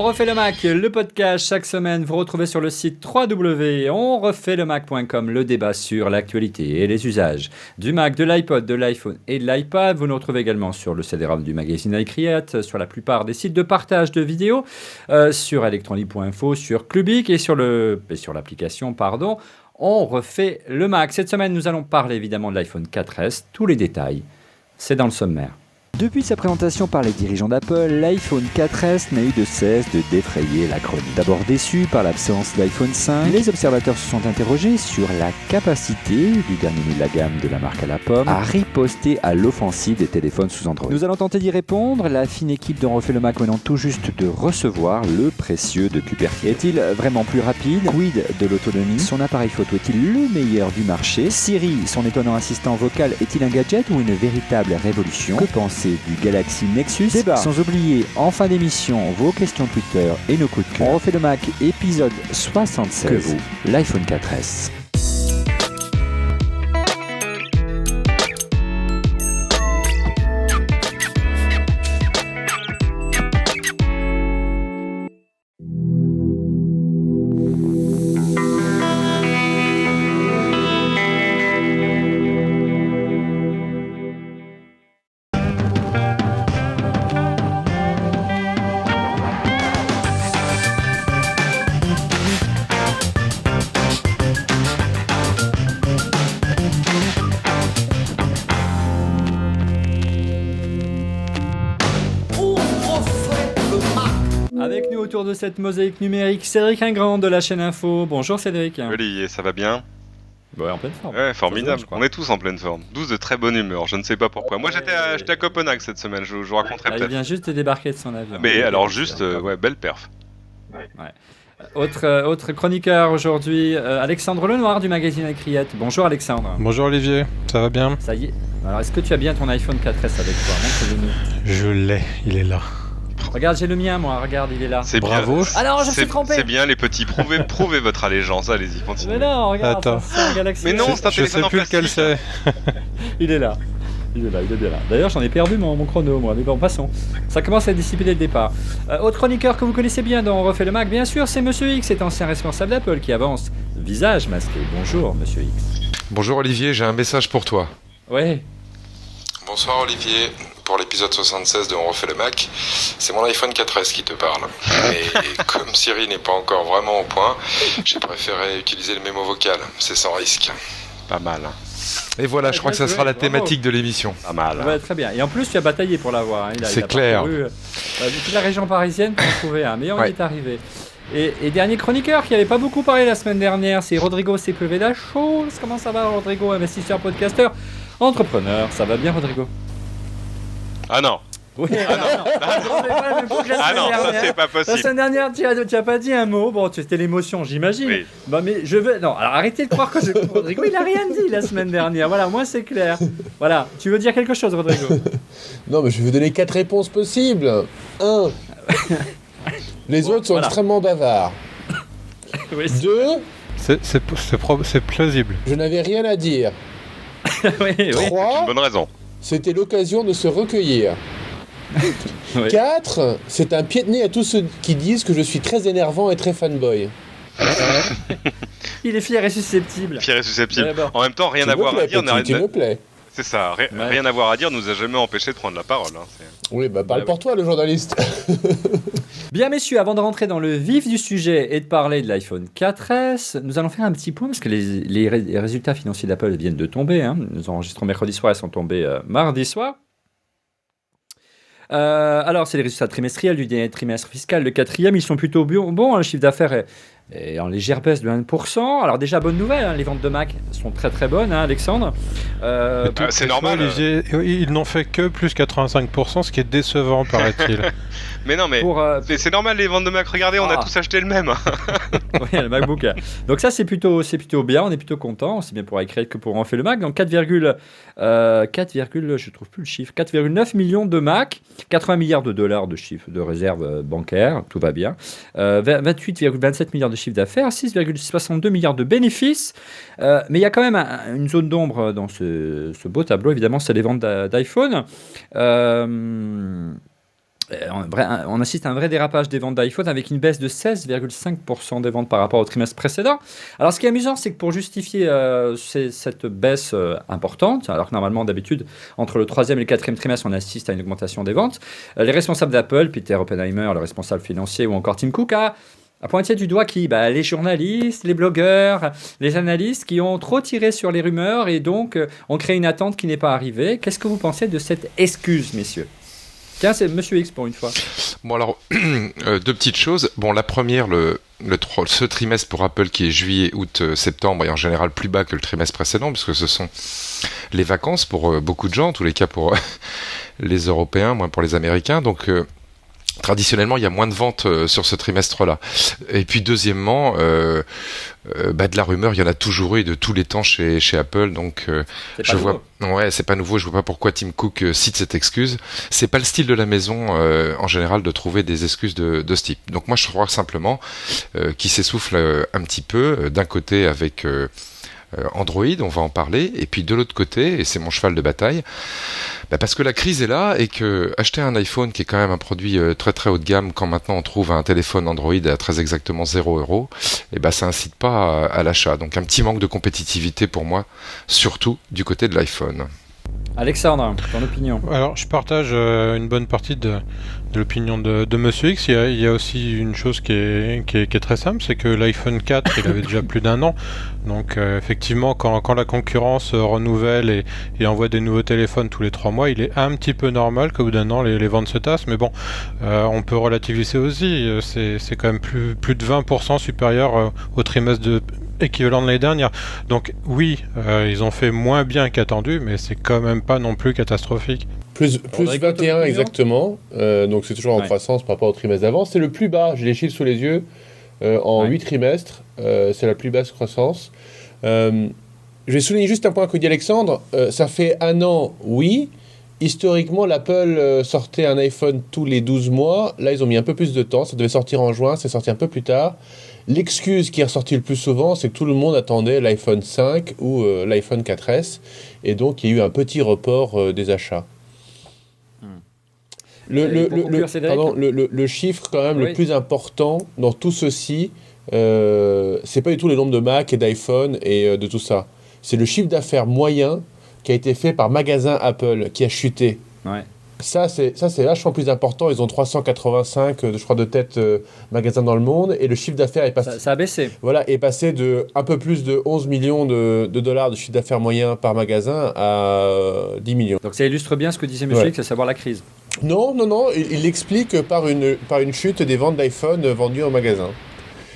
On refait le Mac, le podcast chaque semaine. Vous retrouvez sur le site www.onrefaitlemacom le débat sur l'actualité et les usages du Mac, de l'iPod, de l'iPhone et de l'iPad. Vous nous retrouvez également sur le CD-ROM du magazine iCreate, sur la plupart des sites de partage de vidéos, sur electronlibre.info, sur Clubic et sur l'application, On refait le Mac. Cette semaine, nous allons parler évidemment de l'iPhone 4S. Tous les détails, c'est dans le sommaire. Depuis sa présentation par les dirigeants d'Apple, l'iPhone 4S n'a eu de cesse de défrayer la chronique. D'abord déçu par l'absence de l'iPhone 5, les observateurs se sont interrogés sur la capacité du dernier de la gamme de la marque à la pomme à riposter à l'offensive des téléphones sous Android. Nous allons tenter d'y répondre, la fine équipe d'On refait le Mac venant tout juste de recevoir le précieux de Cupertino. Est-il vraiment plus rapide? Quid de l'autonomie? Son appareil photo est-il le meilleur du marché? Siri, son étonnant assistant vocal, est-il un gadget ou une véritable révolution? Que penser du Galaxy Nexus? Débat. Sans oublier, en fin d'émission, vos questions Twitter et nos coups de cœur. On refait le Mac, épisode 76. Que vaut l'iPhone 4S? Avec nous autour de cette mosaïque numérique, Cédric Ingrand de la chaîne Info. Bonjour Cédric. Olivier, ça va bien? Ouais, en pleine forme. Ouais, formidable. On est tous en pleine forme. 12 de très bonne humeur, je ne sais pas pourquoi. Moi j'étais à Copenhague cette semaine, je vous raconterai peut-être. Il vient juste de débarquer de son avion. Mais alors juste, belle perf. Ouais. Autre chroniqueur aujourd'hui, Alexandre Lenoir du magazine iCreate. Bonjour Alexandre. Bonjour Olivier, ça va bien? Ça y est. Alors est-ce que tu as bien ton iPhone 4S avec toi? Montre-le-nous. Je l'ai, il est là. Regarde, j'ai le mien moi, regarde, il est là. C'est bravo. Bien. Ah non, je me suis trompé. C'est bien les petits, prouvez votre allégeance, allez-y, continuez. Mais non, regarde, attends. c'est un Galaxy. Mais non, c'est un téléphone en plastique. Je sais plus lequel c'est. Il est là. Il est bien là. D'ailleurs, j'en ai perdu mon chrono, moi. Mais bon, passons. Ça commence à dissiper dès le départ. Autre chroniqueur que vous connaissez bien dans On refait le Mac, bien sûr, c'est Monsieur X, cet ancien responsable d'Apple qui avance. Visage masqué. Bonjour, Monsieur X. Bonjour Olivier, j'ai un message pour toi. Ouais. Bonsoir Olivier, pour l'épisode 76 de On refait le Mac, c'est mon iPhone 4S qui te parle. Et comme Siri n'est pas encore vraiment au point, j'ai préféré utiliser le mémo vocal, c'est sans risque. Pas mal. Et voilà, je crois que ça sera la thématique de l'émission. Pas mal. Ouais, très bien. Et en plus, tu as bataillé pour l'avoir. Hein. C'est clair. Toute la région parisienne pour en trouver un, mais on y est arrivé. Et dernier chroniqueur qui n'avait pas beaucoup parlé la semaine dernière, c'est Rodrigo Sepulveda. Comment ça va, Rodrigo, investisseur, podcasteur, entrepreneur? Ça va bien, Rodrigo? Ah non. Oui. Ah non, ça c'est pas possible. La semaine dernière, tu as pas dit un mot. Bon, c'était l'émotion, j'imagine. Oui. Bah, mais je veux. Non, alors arrêtez de croire que Rodrigo, il a rien dit la semaine dernière. Voilà, moi c'est clair. Voilà, tu veux dire quelque chose, Rodrigo? Non, mais je vais vous donner 4 réponses possibles. 1. Les autres sont extrêmement bavards. Oui, 2. C'est plausible. Je n'avais rien à dire. Oui. 3. Bonne raison. C'était l'occasion de se recueillir. 4. C'est un pied de nez à tous ceux qui disent que je suis très énervant et très fanboy. Il est fier et susceptible. En même temps, rien à voir à dire. Tu me plais. C'est ça, rien à voir à dire nous a jamais empêché de prendre la parole. Hein. Oui, parle pour toi, le journaliste. Bien, messieurs, avant de rentrer dans le vif du sujet et de parler de l'iPhone 4S, nous allons faire un petit point parce que les résultats financiers d'Apple viennent de tomber. Hein. Nous enregistrons mercredi soir, ils sont tombés mardi soir. Alors, c'est les résultats trimestriels du dernier trimestre fiscal, le 4e. Ils sont plutôt bons. Le chiffre d'affaires est en légère baisse de 1%. Alors déjà, bonne nouvelle, hein, les ventes de Mac sont très très bonnes, hein, Alexandre. C'est normal. Olivier, ils n'ont fait que plus 85%, ce qui est décevant, paraît-il. Mais non, mais c'est normal les ventes de Mac. Regardez, on a tous acheté le même. Oui, le MacBook. Donc ça, c'est plutôt bien. On est plutôt content. C'est bien pour iCreate que pour en faire le Mac. Donc 4, je trouve plus le chiffre. 4,9 millions de Mac, 80 milliards de dollars de chiffre de réserve bancaire. Tout va bien. 28,27 milliards de chiffre d'affaires, 6,62 milliards de bénéfices. Mais il y a quand même une zone d'ombre dans ce beau tableau. Évidemment, c'est les ventes d'iPhone. On assiste à un vrai dérapage des ventes d'iPhone avec une baisse de 16,5% des ventes par rapport au trimestre précédent. Alors, ce qui est amusant, c'est que pour justifier cette baisse importante, alors que normalement, d'habitude, entre le 3e et le 4e trimestre, on assiste à une augmentation des ventes, les responsables d'Apple, Peter Oppenheimer, le responsable financier, ou encore Tim Cook, a pointé du doigt les journalistes, les blogueurs, les analystes qui ont trop tiré sur les rumeurs et donc ont créé une attente qui n'est pas arrivée. Qu'est-ce que vous pensez de cette excuse, messieurs ? Tiens, c'est Monsieur X pour une fois. Bon alors, deux petites choses. Bon, la première, ce trimestre pour Apple qui est juillet, août, septembre est en général plus bas que le trimestre précédent puisque ce sont les vacances pour beaucoup de gens, en tous les cas pour les Européens, moins pour les Américains. Donc traditionnellement, il y a moins de ventes sur ce trimestre-là. Et puis deuxièmement, de la rumeur, il y en a toujours eu de tous les temps chez Apple. Donc c'est pas nouveau. Je vois pas pourquoi Tim Cook cite cette excuse. C'est pas le style de la maison en général de trouver des excuses de ce type. Donc moi, je crois simplement qu'il s'essouffle un petit peu d'un côté avec Android, on va en parler, et puis de l'autre côté, et c'est mon cheval de bataille, parce que la crise est là et que acheter un iPhone qui est quand même un produit très très haut de gamme, quand maintenant on trouve un téléphone Android à très exactement 0€, ça incite pas à l'achat. Donc un petit manque de compétitivité pour moi, surtout du côté de l'iPhone. Alexandre, ton opinion? Alors, je partage une bonne partie de l'opinion de Monsieur X. Il y a aussi une chose qui est très simple, c'est que l'iPhone 4, il avait déjà plus d'1 an. Donc, effectivement, quand la concurrence renouvelle et envoie des nouveaux téléphones tous les 3 mois, il est un petit peu normal qu'au bout d'1 an, les ventes se tassent. Mais bon, on peut relativiser aussi. C'est quand même plus de 20% supérieur au trimestre équivalent de l'année dernière. Donc oui, ils ont fait moins bien qu'attendu, mais c'est quand même pas non plus catastrophique. Plus 21 exactement, donc c'est toujours en croissance par rapport au trimestre d'avant. C'est le plus bas, j'ai les chiffres sous les yeux, en 8 trimestres, c'est la plus basse croissance. Je vais souligner juste un point que dit Alexandre, ça fait 1 an, oui. Historiquement, l'Apple sortait un iPhone tous les 12 mois. Là, ils ont mis un peu plus de temps. Ça devait sortir en juin, c'est sorti un peu plus tard. L'excuse qui est ressortie le plus souvent, c'est que tout le monde attendait l'iPhone 5 ou l'iPhone 4S. Et donc, il y a eu un petit report des achats. Le chiffre quand même le plus important dans tout ceci, c'est pas du tout le nombre de Mac et d'iPhone et de tout ça. C'est le chiffre d'affaires moyen qui a été fait par magasin Apple, qui a chuté. Ouais. Ça, c'est vachement plus important. Ils ont 385, je crois, de tête magasins dans le monde. Et le chiffre d'affaires est passé... Ça a baissé. Voilà, est passé de un peu plus de 11 millions de dollars de chiffre d'affaires moyen par magasin à 10 millions. Donc ça illustre bien ce que disait M. X, à savoir la crise. Non. Il l'explique par une chute des ventes d'iPhone vendues en magasin.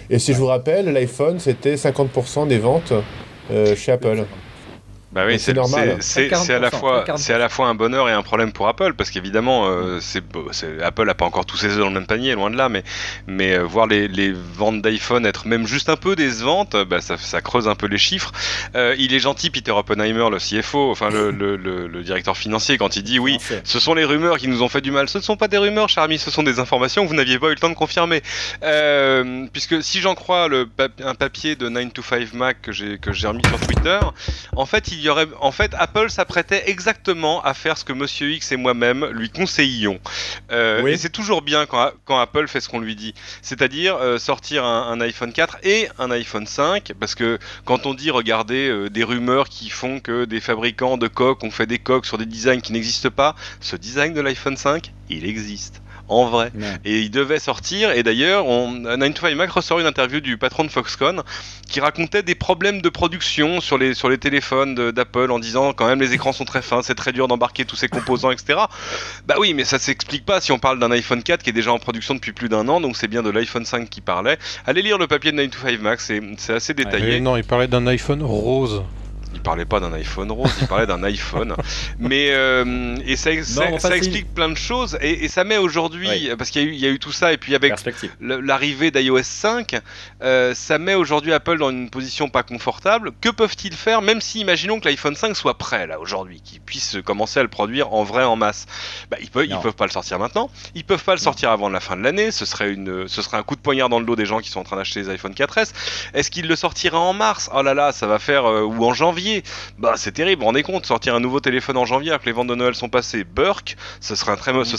Et si je vous rappelle, l'iPhone, c'était 50% des ventes chez Apple. Bah oui, c'est normal. C'est à la fois un bonheur et un problème pour Apple, parce qu'évidemment, Apple n'a pas encore tous ses œufs dans le même panier, loin de là, mais voir les ventes d'iPhone être même juste un peu décevantes, ça creuse un peu les chiffres. Il est gentil, Peter Oppenheimer, le CFO, enfin le directeur financier, quand il dit oui, ce sont les rumeurs qui nous ont fait du mal. Ce ne sont pas des rumeurs, cher ami, ce sont des informations que vous n'aviez pas eu le temps de confirmer. Puisque si j'en crois un papier de 9 to 5 Mac que j'ai remis sur Twitter, en fait, Apple s'apprêtait exactement à faire ce que Monsieur X et moi-même lui conseillions. Et c'est toujours bien quand Apple fait ce qu'on lui dit. C'est-à-dire sortir un iPhone 4 et un iPhone 5, parce que quand on dit, regardez, des rumeurs qui font que des fabricants de coques ont fait des coques sur des designs qui n'existent pas, ce design de l'iPhone 5, il existe. En vrai. Ouais. Et il devait sortir, et d'ailleurs, 9 to 5 Mac ressort une interview du patron de Foxconn qui racontait des problèmes de production sur les téléphones d'Apple, en disant quand même les écrans sont très fins, c'est très dur d'embarquer tous ces composants, etc. Bah oui, mais ça s'explique pas si on parle d'un iPhone 4 qui est déjà en production depuis plus d'1 an, donc c'est bien de l'iPhone 5 qui parlait. Allez lire le papier de 9 to 5 Mac, c'est assez détaillé. Non, il parlait d'un iPhone rose. Il parlait pas d'un iPhone rose, il parlait d'un iPhone. Mais et ça explique plein de choses, et ça met aujourd'hui, parce qu'il y a eu tout ça, et puis avec l'arrivée d'iOS 5, ça met aujourd'hui Apple dans une position pas confortable. Que peuvent-ils faire, même si imaginons que l'iPhone 5 soit prêt là aujourd'hui, qu'ils puissent commencer à le produire en vrai, en masse. Ils peuvent pas le sortir maintenant, ils peuvent pas le sortir avant la fin de l'année. Ce serait un coup de poignard dans le dos des gens qui sont en train d'acheter les iPhone 4S. Est-ce qu'ils le sortiraient en mars? Oh là là, ça va faire ou en janvier. janvier. Bah, c'est terrible, vous vous rendez compte, sortir un nouveau téléphone en janvier alors que les ventes de Noël sont passées. Burk, ce serait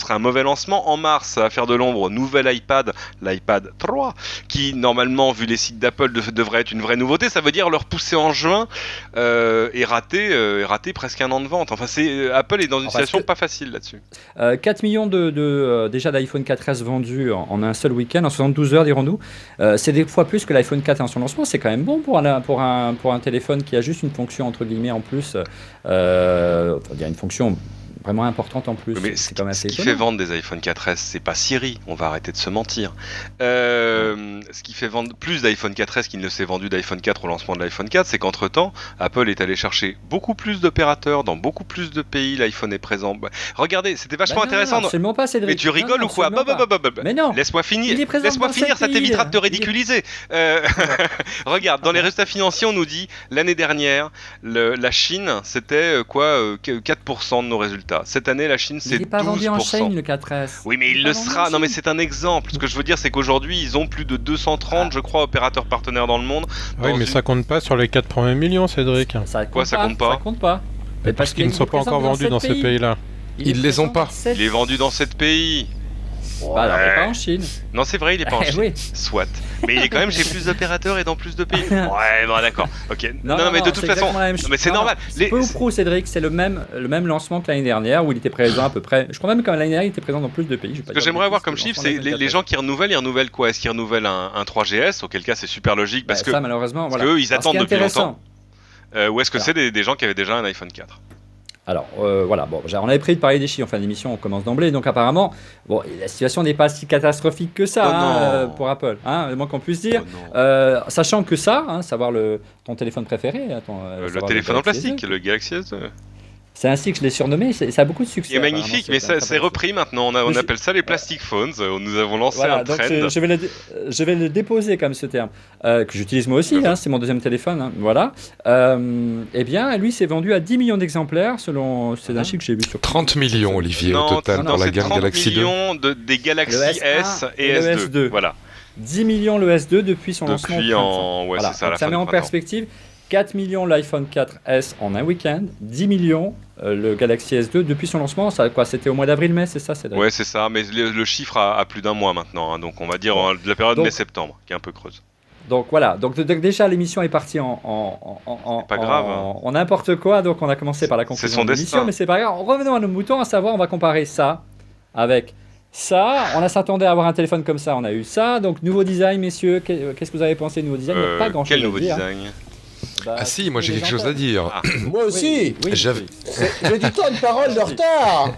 un mauvais lancement. En mars, ça va faire de l'ombre, nouvel iPad, l'iPad 3, qui normalement, vu les sites d'Apple, devrait être une vraie nouveauté. Ça veut dire le repousser en juin et rater presque un an de vente. Enfin, Apple est dans une situation pas facile là-dessus. 4 millions déjà d'iPhone 4S vendus en un seul week-end, en 72 heures, dirons-nous. C'est des fois plus que l'iPhone 4 en son lancement. C'est quand même bon pour un téléphone qui a juste une fonction, entre guillemets, en plus. On va dire une fonction vraiment importante en plus. Mais c'est quand même assez étonnant. Ce qui fait vendre des iPhone 4S, c'est pas Siri, on va arrêter de se mentir. Ce qui fait vendre plus d'iPhone 4S qu'il ne s'est vendu d'iPhone 4 au lancement de l'iPhone 4, c'est qu'entre-temps, Apple est allé chercher beaucoup plus d'opérateurs dans beaucoup plus de pays, l'iPhone est présent. Regardez, c'était vachement intéressant. Non, absolument pas, Cédric. Mais tu rigoles ou quoi? Mais non. Laisse-moi finir, ça t'évitera de te ridiculiser. Regarde, dans les résultats financiers, on nous dit, l'année dernière, la Chine, c'était 4% de nos résultats. Cette année, la Chine, c'est 12%. Il n'est pas vendu en Chine, le 4S. Oui, mais il le sera. Non, mais c'est un exemple. Ce que je veux dire, c'est qu'aujourd'hui, ils ont plus de 230, je crois, opérateurs partenaires dans le monde. Oui, mais ça compte pas sur les 4 premiers millions, Cédric. Ça compte pas? Ça compte pas. Parce qu'ils ne sont pas encore vendus dans ces pays-là. Ils les ont pas. Il est vendu dans 7 pays. Alors, mais pas en Chine. Non, c'est vrai, il est pas en Chine. Oui. Soit. Mais il est quand même chez plus d'opérateurs et dans plus de pays. Ouais, bon, d'accord. Ok. Non, mais de toute façon. Mais c'est normal. Peu ou prou, Cédric, c'est le même lancement que l'année dernière où il était présent à peu près. Je crois même que l'année dernière, il était présent dans plus de pays. Ce que j'aimerais avoir comme chiffre, c'est les gens qui renouvellent, ils renouvellent quoi? Est-ce qu'ils renouvellent un 3GS? Auquel cas, c'est super logique parce que. Ça, malheureusement, parce qu'eux, ils attendent depuis longtemps. Ou est-ce que c'est des gens qui avaient déjà un iPhone 4? Alors, voilà, bon, on avait prévu de parler des chiffres en fin d'émission, on commence d'emblée, donc apparemment, la situation n'est pas si catastrophique que ça pour Apple, le moins qu'on puisse dire, sachant que ça, savoir ton téléphone préféré, le téléphone en plastique, le Galaxy S2. C'est ainsi que je l'ai surnommé, ça a beaucoup de succès. Il est magnifique, mais c'est repris maintenant, on appelle ça les plastic phones, nous avons lancé un trend. Je vais le déposer comme ce terme, que j'utilise moi aussi, c'est mon deuxième téléphone, voilà. Eh bien, lui, s'est vendu à 10 millions d'exemplaires, c'est un chiffre que j'ai vu sur... 30 millions, Olivier, au total, dans la gamme Galaxy 2. 30 millions des Galaxy S et S2, voilà. 10 millions le S2 depuis son lancement. C'est ça, ça met en perspective 4 millions l'iPhone 4S en un week-end, 10 millions le Galaxy S2 depuis son lancement. C'était au mois d'avril-mai, c'est ça, Cédric? Ouais, c'est ça, mais le chiffre a plus d'un mois maintenant, donc on va dire de la période mai-septembre, qui est un peu creuse. Donc voilà, donc déjà l'émission est partie en pas grave, en n'importe quoi, donc on a commencé par la conclusion de l'émission, mais c'est pas grave. Revenons à nos moutons, à savoir, on va comparer ça avec ça. On s'attendait à avoir un téléphone comme ça, on a eu ça. Donc nouveau design, messieurs, qu'est-ce que vous avez pensé de nouveau design? Il n'y a pas grand-chose à dire. Quel nouveau design? Si, moi j'ai quelque chose à dire. Moi aussi. Oui. J'ai du temps de parole de retard.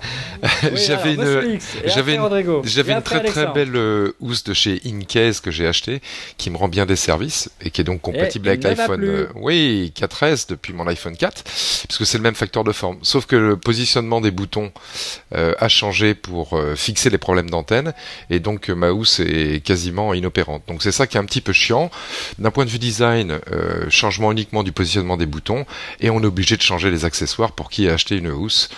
J'avais une très belle housse de chez Incase que j'ai acheté, qui me rend bien des services et qui est donc compatible avec l'iPhone 4S depuis mon iPhone 4, puisque c'est le même facteur de forme. Sauf que le positionnement des boutons a changé pour fixer les problèmes d'antenne, et donc ma housse est quasiment inopérante. Donc c'est ça qui est un petit peu chiant. D'un point de vue design, changement uniquement du positionnement des boutons, et on est obligé de changer les accessoires pour qui a acheté une housse.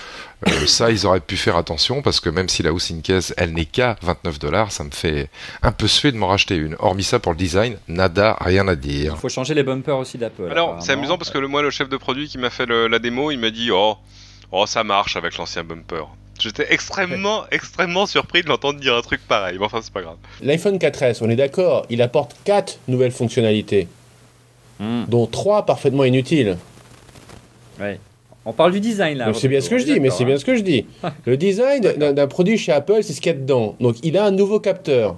Ça, ils auraient pu faire attention, parce que même si la housse Incase, elle n'est qu'à $29, ça me fait un peu suer de m'en racheter une. Hormis ça, pour le design, nada, rien à dire. Il faut changer les bumpers aussi d'Apple. Alors, c'est amusant parce que le chef de produit qui m'a fait la démo, il m'a dit oh, ça marche avec l'ancien bumper. J'étais extrêmement surpris de l'entendre dire un truc pareil. Mais enfin, c'est pas grave. L'iPhone 4S, on est d'accord, il apporte 4 nouvelles fonctionnalités. Dont 3 parfaitement inutiles. Ouais. On parle du design là. C'est bien ce que je dis, c'est bien ce que je dis. Le design d'un produit chez Apple, c'est ce qu'il y a dedans. Donc il a un nouveau capteur.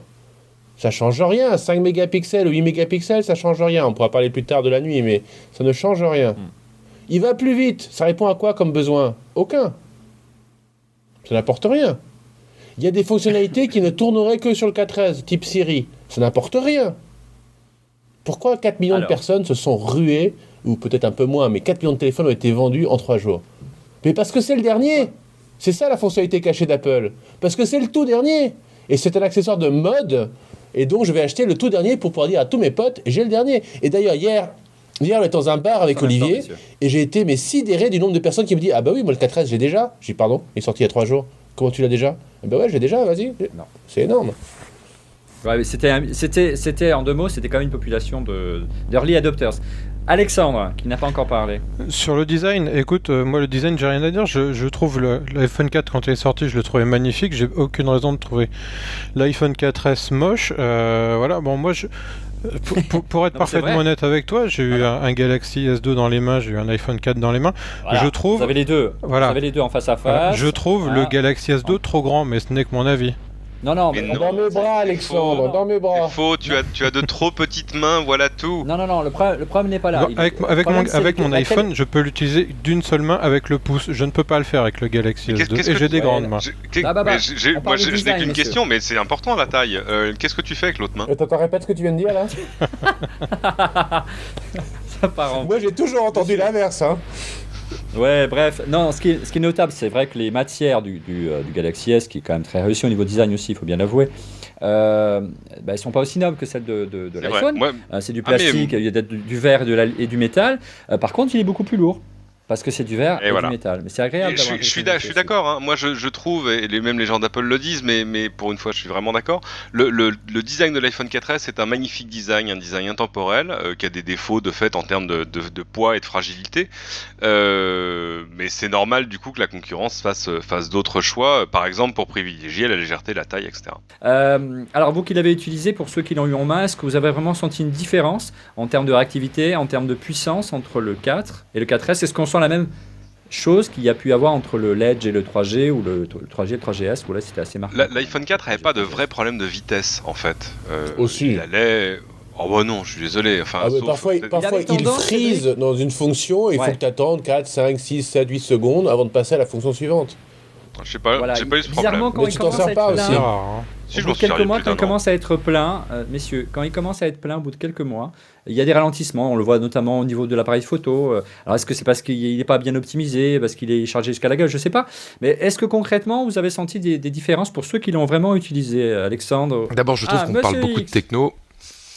Ça change rien. 5 mégapixels ou 8 mégapixels, ça change rien. On pourra parler plus tard de la nuit, mais ça ne change rien. Il va plus vite. Ça répond à quoi comme besoin? Aucun. Ça n'apporte rien. Il y a des fonctionnalités qui ne tourneraient que sur le 4S, type Siri. Ça n'apporte rien. Pourquoi 4 millions de personnes se sont ruées, ou peut-être un peu moins, mais 4 millions de téléphones ont été vendus en 3 jours? Mais parce que c'est le dernier. C'est ça la fonctionnalité cachée d'Apple. Parce que c'est le tout dernier. Et c'est un accessoire de mode, et donc je vais acheter le tout dernier pour pouvoir dire à tous mes potes, j'ai le dernier. Et d'ailleurs, hier, on était dans un bar avec Olivier, et j'ai été sidéré du nombre de personnes qui me disent « Ah bah oui, moi le 4S, j'ai déjà. » J'ai dit « Pardon, il est sorti il y a 3 jours. Comment tu l'as déjà ?»« Bah ouais, j'ai déjà, vas-y. » Non, c'est énorme. Ouais, c'était en 2 mots, c'était quand même une population d'early adopters. Alexandre, qui n'a pas encore parlé. Sur le design, écoute, moi le design, j'ai rien à dire. Je trouve l'iPhone 4 quand il est sorti, je le trouvais magnifique. J'ai aucune raison de trouver l'iPhone 4S moche. Voilà, bon, moi pour être parfaitement honnête avec toi, j'ai eu un Galaxy S2 dans les mains, j'ai eu un iPhone 4 dans les mains. Voilà, je trouve. Vous avez les deux. Voilà. Vous avez les deux en face à face. Voilà, je trouve le Galaxy S2 trop grand, mais ce n'est que mon avis. Non, mais dans mes bras, Alexandre, dans mes bras. C'est faux, tu as de trop petites mains, voilà tout. Non, le problème n'est pas là. Avec mon iPhone, je peux l'utiliser d'une seule main avec le pouce. Je ne peux pas le faire avec le Galaxy S2 et j'ai des grandes mains. Moi, je n'ai qu'une question, mais c'est important la taille. Qu'est-ce que tu fais avec l'autre main ? Attends, répète ce que tu viens de dire là. Ça part en... Moi, j'ai toujours entendu l'inverse, hein. Ouais, bref. Non, ce qui est notable, c'est vrai que les matières du Galaxy S, qui est quand même très réussi au niveau design aussi, il faut bien l'avouer, elles sont pas aussi nobles que celles de l'iPhone. C'est du plastique, il y a du verre et du métal. Par contre, il est beaucoup plus lourd. Parce que c'est du verre et du métal. Mais c'est agréable d'avoir... Je suis d'accord. Hein. Moi, je trouve, et même les gens d'Apple le disent, mais pour une fois, je suis vraiment d'accord. Le design de l'iPhone 4S est un magnifique design, un design intemporel, qui a des défauts de fait en termes de poids et de fragilité. Mais c'est normal, du coup, que la concurrence fasse d'autres choix, par exemple, pour privilégier la légèreté, la taille, etc. Alors, vous qui l'avez utilisé, pour ceux qui l'ont eu en main, est-ce que vous avez vraiment senti une différence en termes de réactivité, en termes de puissance entre le 4 et le 4S ? Est-ce qu'on sent la même chose qu'il y a pu y avoir entre le Edge et le 3G ou le 3G et le 3GS où là c'était assez marquant. L'iPhone 4 n'avait pas de vrai problème de vitesse en fait. Aussi. Il allait... Oh bah non, je suis désolé. Enfin, parfois il freeze dans une fonction et il faut que tu attendes 4, 5, 6, 7, 8 secondes avant de passer à la fonction suivante. Je sais pas, j'ai pas eu ce problème. Quand il commence à être plein, si au bout de quelques mois, quand il commence à être plein, messieurs, quand il commence à être plein au bout de quelques mois, il y a des ralentissements. On le voit notamment au niveau de l'appareil photo. Alors, est-ce que c'est parce qu'il n'est pas bien optimisé, parce qu'il est chargé jusqu'à la gueule ? Je ne sais pas. Mais est-ce que concrètement, vous avez senti des différences pour ceux qui l'ont vraiment utilisé, Alexandre ? D'abord, je trouve qu'on parle beaucoup de techno.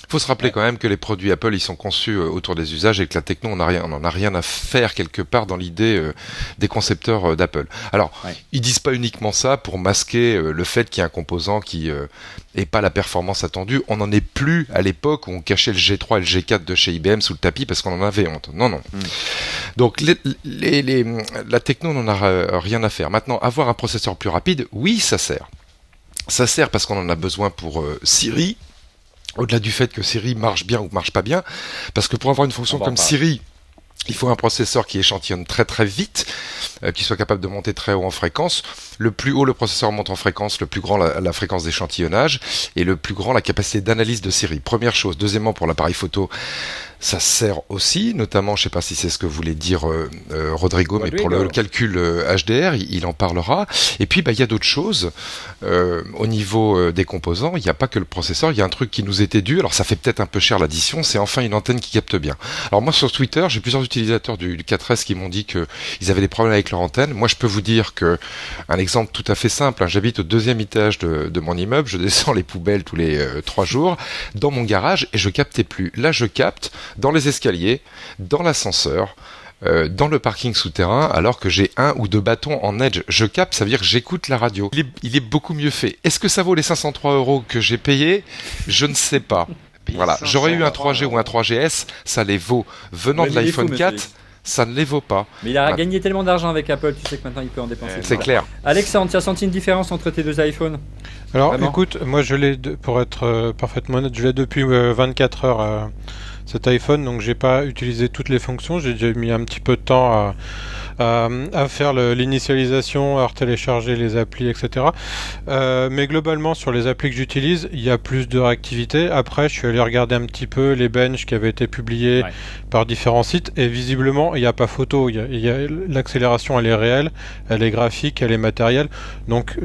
Il faut se rappeler quand même que les produits Apple, ils sont conçus autour des usages et que la techno, on n'en a rien à faire quelque part dans l'idée des concepteurs d'Apple. Alors, ils disent pas uniquement ça pour masquer le fait qu'il y a un composant qui n'est pas la performance attendue. On n'en est plus à l'époque où on cachait le G3 et le G4 de chez IBM sous le tapis parce qu'on en avait honte. Non. Donc, la techno, on n'en a rien à faire. Maintenant, avoir un processeur plus rapide, oui, ça sert. Ça sert parce qu'on en a besoin pour Siri. Au-delà du fait que Siri marche bien ou marche pas bien, parce que pour avoir une fonction comme Siri, il faut un processeur qui échantillonne très très vite, qui soit capable de monter très haut en fréquence. Le plus haut le processeur monte en fréquence, le plus grand la fréquence d'échantillonnage, et le plus grand la capacité d'analyse de Siri. Première chose. Deuxièmement, pour l'appareil photo, ça sert aussi, notamment, je sais pas si c'est ce que voulait dire Rodrigo, mais pour le calcul HDR, il en parlera. Et puis, il y a d'autres choses. Au niveau des composants, il n'y a pas que le processeur, il y a un truc qui nous était dû. Alors, ça fait peut-être un peu cher l'addition, c'est enfin une antenne qui capte bien. Alors, moi, sur Twitter, j'ai plusieurs utilisateurs du 4S qui m'ont dit qu'ils avaient des problèmes avec leur antenne. Moi, je peux vous dire que, un exemple tout à fait simple, j'habite au 2e étage de mon immeuble, je descends les poubelles tous les 3 jours, dans mon garage, et je captais plus. Là, je capte dans les escaliers, dans l'ascenseur, dans le parking souterrain, alors que j'ai 1 ou 2 bâtons en edge. Je capte, ça veut dire que j'écoute la radio. Il est beaucoup mieux fait. Est-ce que ça vaut les 503 € que j'ai payés ? Je ne sais pas. Voilà, j'aurais eu un 3G ou un 3GS, ça les vaut. Venant de l'iPhone 4, ça ne les vaut pas. Mais il a gagné tellement d'argent avec Apple, tu sais que maintenant il peut en dépenser. C'est clair. Alexandre, tu as senti une différence entre tes deux iPhones ? Alors, vraiment ? Écoute, moi je l'ai, pour être parfaitement honnête, je l'ai depuis 24 heures cet iPhone, donc j'ai pas utilisé toutes les fonctions, j'ai déjà mis un petit peu de temps à faire l'initialisation, à télécharger les applis, etc. Mais globalement, sur les applis que j'utilise, il y a plus de réactivité. Après, je suis allé regarder un petit peu les benches qui avaient été publiés par différents sites, et visiblement, il n'y a pas photo. L'accélération, elle est réelle, elle est graphique, elle est matérielle. Donc,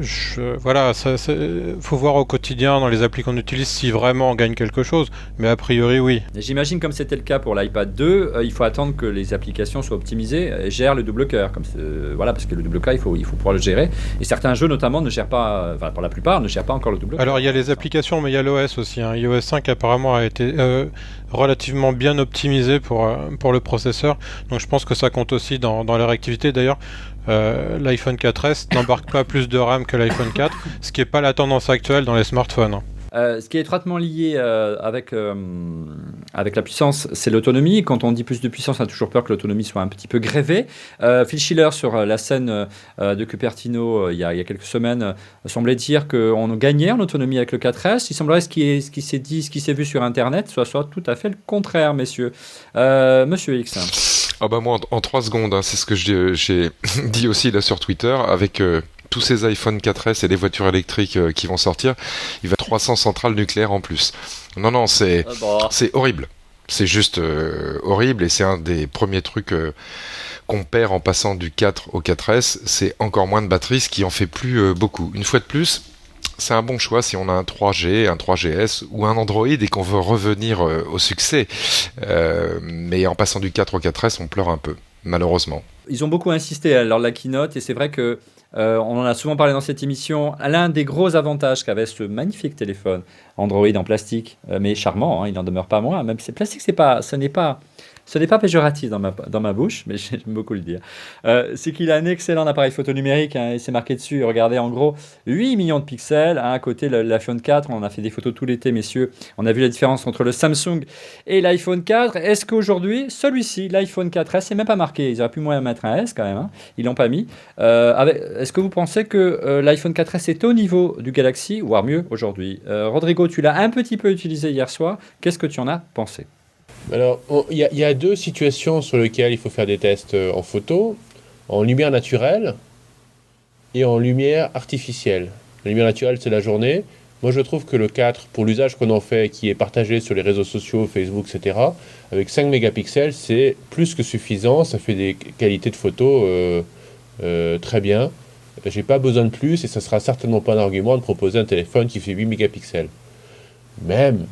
voilà, faut voir au quotidien, dans les applis qu'on utilise, si vraiment on gagne quelque chose. Mais a priori, oui. Et j'imagine, comme c'était le cas pour l'iPad 2, il faut attendre que les applications soient optimisées et gèrent le double cœur. Voilà, parce que le double cœur, il faut pouvoir le gérer. Et certains jeux, notamment, ne gèrent pas, pour la plupart, ne gèrent pas encore le double cœur. Alors, il y a les applications, mais il y a l'OS aussi. iOS 5, apparemment, a été relativement bien optimisé pour le processeur. Donc, je pense que ça compte aussi dans la réactivité. D'ailleurs, l'iPhone 4S n'embarque pas plus de RAM que l'iPhone 4, ce qui n'est pas la tendance actuelle dans les smartphones. Ce qui est étroitement lié avec avec la puissance, c'est l'autonomie. Quand on dit plus de puissance, on a toujours peur que l'autonomie soit un petit peu grévée. Phil Schiller, sur la scène de Cupertino, il y a quelques semaines, semblait dire qu'on gagnait en autonomie avec le 4S. Il semblerait ce qui s'est dit, ce qui s'est vu sur Internet, soit tout à fait le contraire, messieurs. Monsieur X. Ah bah moi, en 3 secondes, c'est ce que j'ai dit aussi là sur Twitter, avec... tous ces iPhone 4S et les voitures électriques qui vont sortir, il va 300 centrales nucléaires en plus. Non, c'est horrible. C'est juste horrible, et c'est un des premiers trucs qu'on perd en passant du 4 au 4S, c'est encore moins de batterie, ce qui en fait plus beaucoup. Une fois de plus, c'est un bon choix si on a un 3G, un 3GS ou un Android et qu'on veut revenir au succès. Mais en passant du 4 au 4S, on pleure un peu, malheureusement. Ils ont beaucoup insisté lors de la keynote, et c'est vrai que on en a souvent parlé dans cette émission. L'un des gros avantages qu'avait ce magnifique téléphone Android en plastique, mais charmant, il n'en demeure pas moins. Même si c'est plastique, ce n'est pas péjoratif dans ma bouche, mais j'aime beaucoup le dire. C'est qu'il a un excellent appareil photo numérique, et c'est marqué dessus. Regardez, en gros, 8 millions de pixels. À côté, l'iPhone 4, on a fait des photos tout l'été, messieurs. On a vu la différence entre le Samsung et l'iPhone 4. Est-ce qu'aujourd'hui, celui-ci, l'iPhone 4S, c'est même pas marqué. Ils auraient pu moins mettre un S quand même. Ils l'ont pas mis. Est-ce que vous pensez que l'iPhone 4S est au niveau du Galaxy, voire mieux aujourd'hui? Rodrigo, tu l'as un petit peu utilisé hier soir. Qu'est-ce que tu en as pensé? Alors, il y a 2 situations sur lesquelles il faut faire des tests en photo, en lumière naturelle et en lumière artificielle. La lumière naturelle, c'est la journée. Moi, je trouve que le 4, pour l'usage qu'on en fait, qui est partagé sur les réseaux sociaux, Facebook, etc., avec 5 mégapixels, c'est plus que suffisant. Ça fait des qualités de photo très bien. J'ai pas besoin de plus, et ça sera certainement pas un argument de proposer un téléphone qui fait 8 mégapixels. Même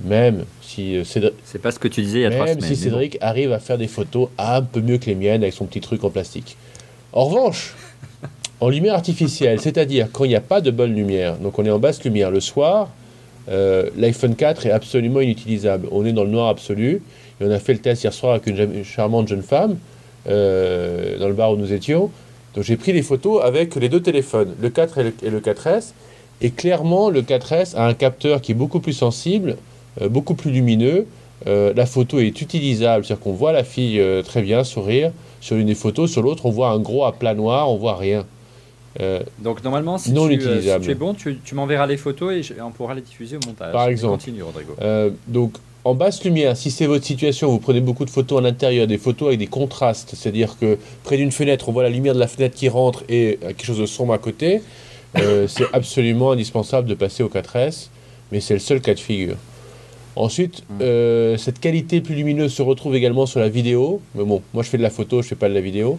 si Cédric... C'est pas ce que tu disais il y a 3 semaines. Même si Cédric arrive à faire des photos un peu mieux que les miennes avec son petit truc en plastique. En revanche, en lumière artificielle, c'est-à-dire quand il n'y a pas de bonne lumière, donc on est en basse lumière le soir, l'iPhone 4 est absolument inutilisable. On est dans le noir absolu, et on a fait le test hier soir avec une charmante jeune femme dans le bar où nous étions. Donc j'ai pris les photos avec les 2 téléphones, le 4 et le 4S, et clairement le 4S a un capteur qui est beaucoup plus sensible, beaucoup plus lumineux. La photo est utilisable, c'est-à-dire qu'on voit la fille très bien sourire sur une des photos, sur l'autre on voit un gros aplat noir, on voit rien. Donc normalement, si tu es bon, tu m'enverras les photos et on pourra les diffuser au montage. Par exemple. Continue, Rodrigo. Donc en basse lumière, si c'est votre situation, vous prenez beaucoup de photos à l'intérieur, des photos avec des contrastes, c'est-à-dire que près d'une fenêtre, on voit la lumière de la fenêtre qui rentre et quelque chose de sombre à côté, c'est absolument indispensable de passer au 4S, mais c'est le seul cas de figure. Ensuite, cette qualité plus lumineuse se retrouve également sur la vidéo, mais bon, moi je fais de la photo, je fais pas de la vidéo.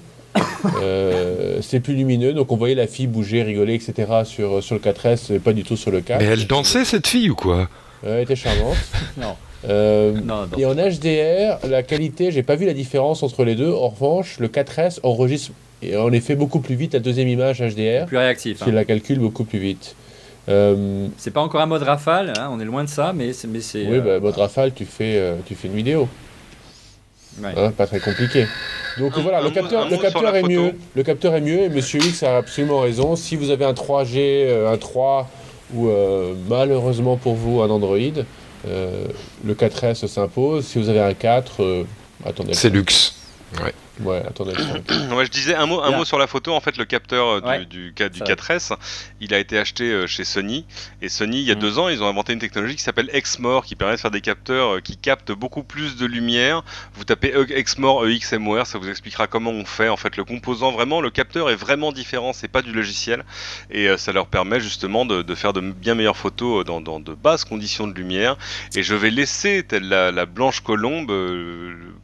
C'est plus lumineux, donc on voyait la fille bouger, rigoler, etc. sur le 4S, et pas du tout sur le 4. Mais elle dansait, cette fille, ou quoi? Elle était charmante. Non. Et en HDR, la qualité, j'ai pas vu la différence entre les deux. En revanche, le 4S enregistre en effet beaucoup plus vite la deuxième image HDR. Plus réactif. Il la calcule beaucoup plus vite. C'est pas encore un mode rafale, on est loin de ça, mais c'est. Oui, mode rafale, tu fais une vidéo. Ouais. Pas très compliqué. Donc voilà, le capteur est mieux. Le capteur est mieux, et Monsieur X a absolument raison. Si vous avez un 3G, un 3 ou malheureusement pour vous un Android, le 4S s'impose. Si vous avez un 4, attendez. C'est luxe. Ouais, attendez. Ouais, je disais un mot sur la photo. En fait, le capteur du 4S, il a été acheté chez Sony. Et Sony, il y a 2 ans, ils ont inventé une technologie qui s'appelle Exmor, qui permet de faire des capteurs qui captent beaucoup plus de lumière. Vous tapez Exmor, EXMOR, ça vous expliquera comment on fait. En fait, le composant, vraiment, le capteur est vraiment différent. C'est pas du logiciel. Et ça leur permet justement de faire de bien meilleures photos dans de basses conditions de lumière. Et je vais laisser, telle la blanche colombe,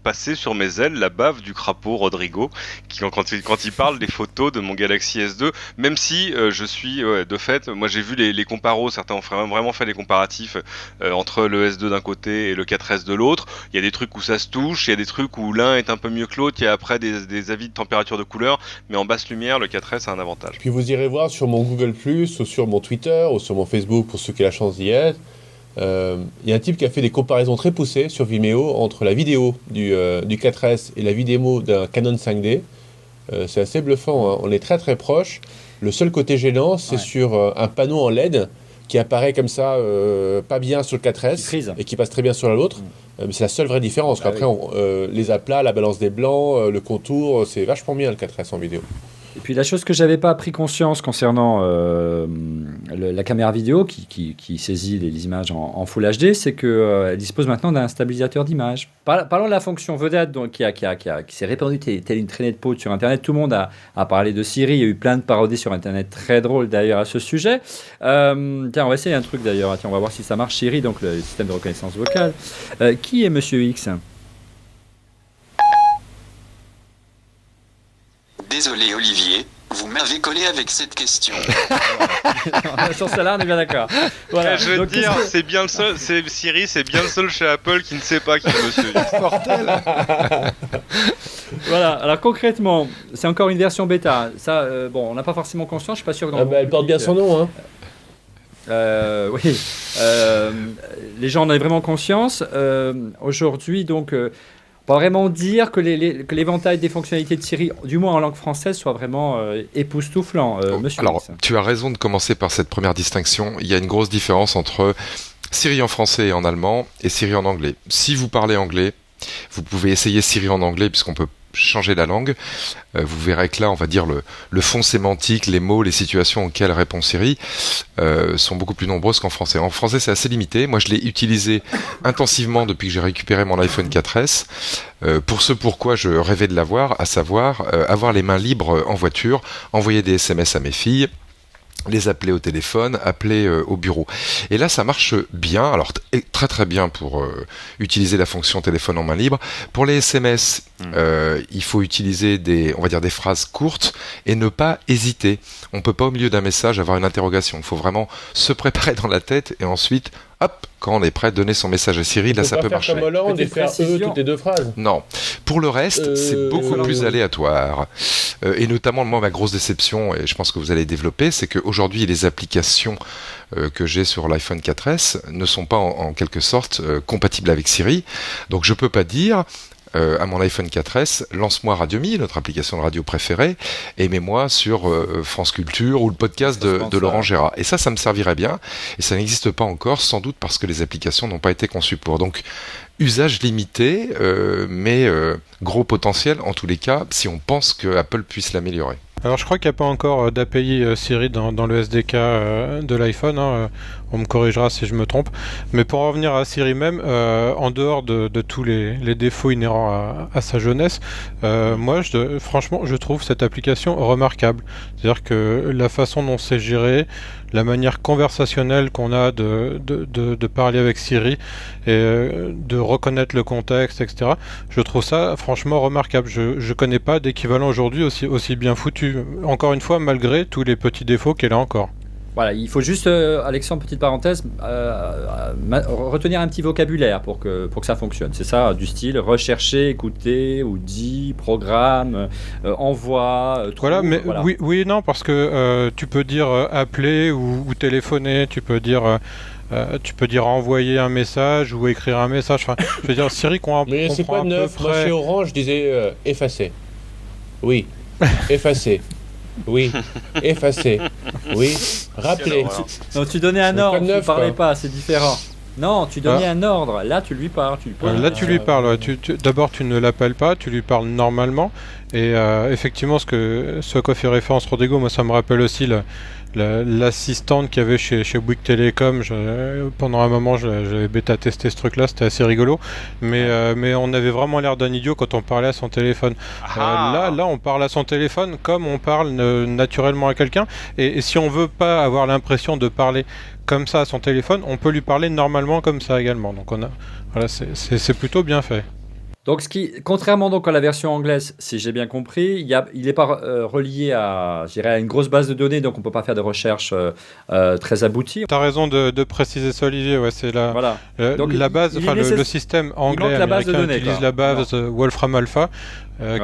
passer sur mes ailes la bave du crapaud Rodrigo, qui quand il parle des photos de mon Galaxy S2, même si je suis de fait, moi j'ai vu les comparos, certains ont vraiment fait les comparatifs entre le S2 d'un côté et le 4S de l'autre. Il y a des trucs où ça se touche, il y a des trucs où l'un est un peu mieux que l'autre, il y a après des avis de température de couleur, mais en basse lumière, le 4S a un avantage. Puis vous irez voir sur mon Google+, ou sur mon Twitter, ou sur mon Facebook, pour ceux qui ont la chance d'y être. Il y a un type qui a fait des comparaisons très poussées sur Vimeo entre la vidéo du 4S et la vidéo d'un Canon 5D. C'est assez bluffant, hein. On est très très proche. Le seul côté gênant, c'est sur un panneau en LED qui apparaît comme ça, pas bien sur le 4S, et qui passe très bien sur l'autre. Mais c'est la seule vraie différence. Après, les aplats, la balance des blancs, le contour, c'est vachement bien le 4S en vidéo. Et puis la chose que j'avais pas pris conscience concernant la caméra vidéo qui saisit les images en Full HD, c'est qu'elle dispose maintenant d'un stabilisateur d'image. Parlons de la fonction vedette donc, qui s'est répandue telle une traînée de poudre sur Internet. Tout le monde a parlé de Siri. Il y a eu plein de parodies sur Internet très drôles d'ailleurs à ce sujet. Tiens, on va essayer un truc d'ailleurs. Tiens, on va voir si ça marche. Siri, donc le système de reconnaissance vocale. Qui est Monsieur X ? Désolé Olivier, vous m'avez collé avec cette question. Sur celle-là, on est bien d'accord. Voilà. Je veux dire, c'est bien le seul. Siri, c'est bien le seul chez Apple qui ne sait pas qui est Monsieur X. Mortel. Voilà. Alors concrètement, c'est encore une version bêta. Ça, bon, on n'a pas forcément conscience. Je suis pas sûr que dans elle porte bien son nom, hein. Oui. Les gens en avaient vraiment conscience. Aujourd'hui, donc. Pas vraiment dire que l'éventail des fonctionnalités de Siri, du moins en langue française, soit vraiment époustouflant, monsieur. Alors, X. Tu as raison de commencer par cette première distinction. Il y a une grosse différence entre Siri en français et en allemand et Siri en anglais. Si vous parlez anglais, vous pouvez essayer Siri en anglais puisqu'on peut changer la langue. Vous verrez que là, on va dire le fond sémantique, les mots, les situations auxquelles répond Siri sont beaucoup plus nombreuses qu'en français. En français, c'est assez limité. Moi, je l'ai utilisé intensivement depuis que j'ai récupéré mon iPhone 4S pour ce pourquoi je rêvais de l'avoir, à savoir avoir les mains libres en voiture, envoyer des SMS à mes filles, les appeler au téléphone, appeler au bureau. Et là, ça marche bien, alors très très bien pour utiliser la fonction téléphone en main libre. Pour les SMS, il faut utiliser des phrases courtes et ne pas hésiter. On peut pas au milieu d'un message avoir une interrogation. Il faut vraiment se préparer dans la tête et ensuite, hop, quand on est prêt, donner son message à Siri, là ça peut marcher. Comme Hollande et faire toutes les deux phrases. Non. Pour le reste, c'est beaucoup plus aléatoire. Et notamment, moi, ma grosse déception, et je pense que vous allez développer, c'est qu'aujourd'hui, les applications que j'ai sur l'iPhone 4S ne sont pas en quelque sorte compatibles avec Siri. Donc je peux pas dire à mon iPhone 4S, lance-moi Radio Me, notre application de radio préférée, et mets-moi sur France Culture ou le podcast de Laurent Gérard. Et ça me servirait bien, et ça n'existe pas encore, sans doute parce que les applications n'ont pas été conçues pour. Donc, usage limité, mais gros potentiel, en tous les cas, si on pense que Apple puisse l'améliorer. Alors je crois qu'il n'y a pas encore d'API Siri dans le SDK de l'iPhone, hein. On me corrigera si je me trompe. Mais pour en revenir à Siri même, en dehors de tous les défauts inhérents à sa jeunesse, moi franchement je trouve cette application remarquable. C'est-à-dire que la façon dont c'est géré, la manière conversationnelle qu'on a de parler avec Siri et de reconnaître le contexte, etc. Je trouve ça franchement remarquable. Je connais pas d'équivalent aujourd'hui aussi bien foutu. Encore une fois, malgré tous les petits défauts qu'elle a encore. Voilà, il faut juste, Alexandre, petite parenthèse, retenir un petit vocabulaire pour que ça fonctionne. C'est ça, du style rechercher, écouter, ou dit, programme, envoi, trouve, voilà, mais voilà. Oui et non, parce que tu peux dire appeler ou téléphoner, tu peux dire envoyer un message ou écrire un message. Enfin, je veux dire, Siri comprend mais c'est pas neuf. Moi, chez Orange, je disais effacer. Oui, effacer. Oui, effacer. Oui, rappeler. Non, tu donnais un ordre, tu ne parlais pas, c'est différent. Non, tu donnais un ordre, là tu lui parles. Là tu lui parles, d'abord tu ne l'appelles pas, tu lui parles normalement. Et effectivement, ce qu'a fait référence Rodrigo, moi ça me rappelle aussi l'assistante qu'il y avait chez Bouygues Télécom. Pendant un moment j'avais bêta-testé ce truc là, c'était assez rigolo, mais on avait vraiment l'air d'un idiot quand on parlait à son téléphone. Là on parle à son téléphone comme on parle naturellement à quelqu'un, et si on veut pas avoir l'impression de parler comme ça à son téléphone, on peut lui parler normalement comme ça également. Donc c'est plutôt bien fait. Donc, contrairement donc à la version anglaise, si j'ai bien compris, il n'est pas relié à une grosse base de données, donc on ne peut pas faire de recherche très aboutie. Tu as raison de préciser ça, Olivier. Ouais, c'est la base, le système anglais américain utilise la base Wolfram Alpha,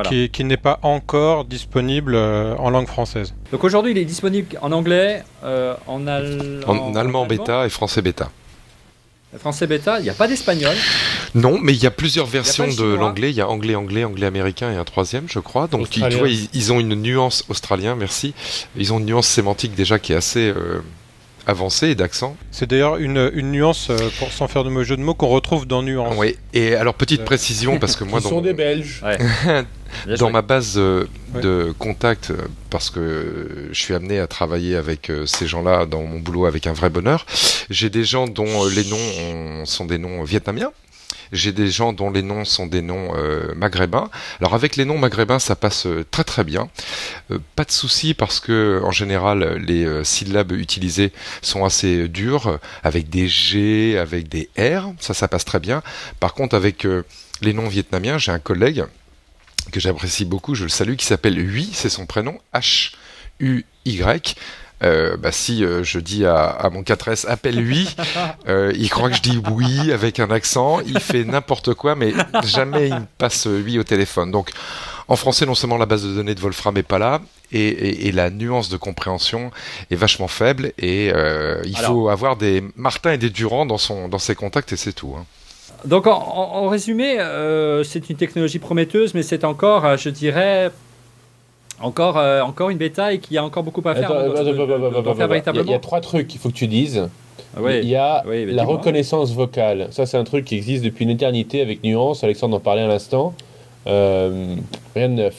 qui n'est pas encore disponible en langue française. Donc aujourd'hui, il est disponible en anglais, en allemand bêta et français bêta. Français bêta, il n'y a pas d'espagnol. Non, mais il y a plusieurs versions de l'anglais. Il y a anglais américain et un troisième, je crois. Donc tu vois, ils ont une nuance australien, merci. Ils ont une nuance sémantique déjà qui est assez avancé et d'accent. C'est d'ailleurs une nuance, sans faire de mauvais jeu de mots, qu'on retrouve dans Nuance. Oui, et alors petite précision, parce que moi... Ils sont des Belges. Dans ma base de contact, parce que je suis amené à travailler avec ces gens-là dans mon boulot avec un vrai bonheur, j'ai des gens dont les noms sont des noms vietnamiens. J'ai des gens dont les noms sont des noms maghrébins. Alors avec les noms maghrébins, ça passe très très bien. Pas de souci parce que en général, les syllabes utilisées sont assez dures, avec des G, avec des R. Ça passe très bien. Par contre, avec les noms vietnamiens, j'ai un collègue que j'apprécie beaucoup, je le salue, qui s'appelle Huy, c'est son prénom, H-U-Y. Si je dis à mon 4S appelle lui, il croit que je dis oui avec un accent, il fait n'importe quoi, mais jamais il me passe oui au téléphone. Donc en français, non seulement la base de données de Wolfram n'est pas là, et la nuance de compréhension est vachement faible, et il faut avoir des Martin et des Durand dans ses contacts, et c'est tout. Hein. Donc en résumé, c'est une technologie prometteuse, mais c'est encore, je dirais... Encore une bêta et qu'il y a encore beaucoup à faire. Il y a 3 trucs qu'il faut que tu dises. Il y a la reconnaissance vocale. Ça, c'est un truc qui existe depuis une éternité avec Nuance. Alexandre en parlait à l'instant. Rien de neuf.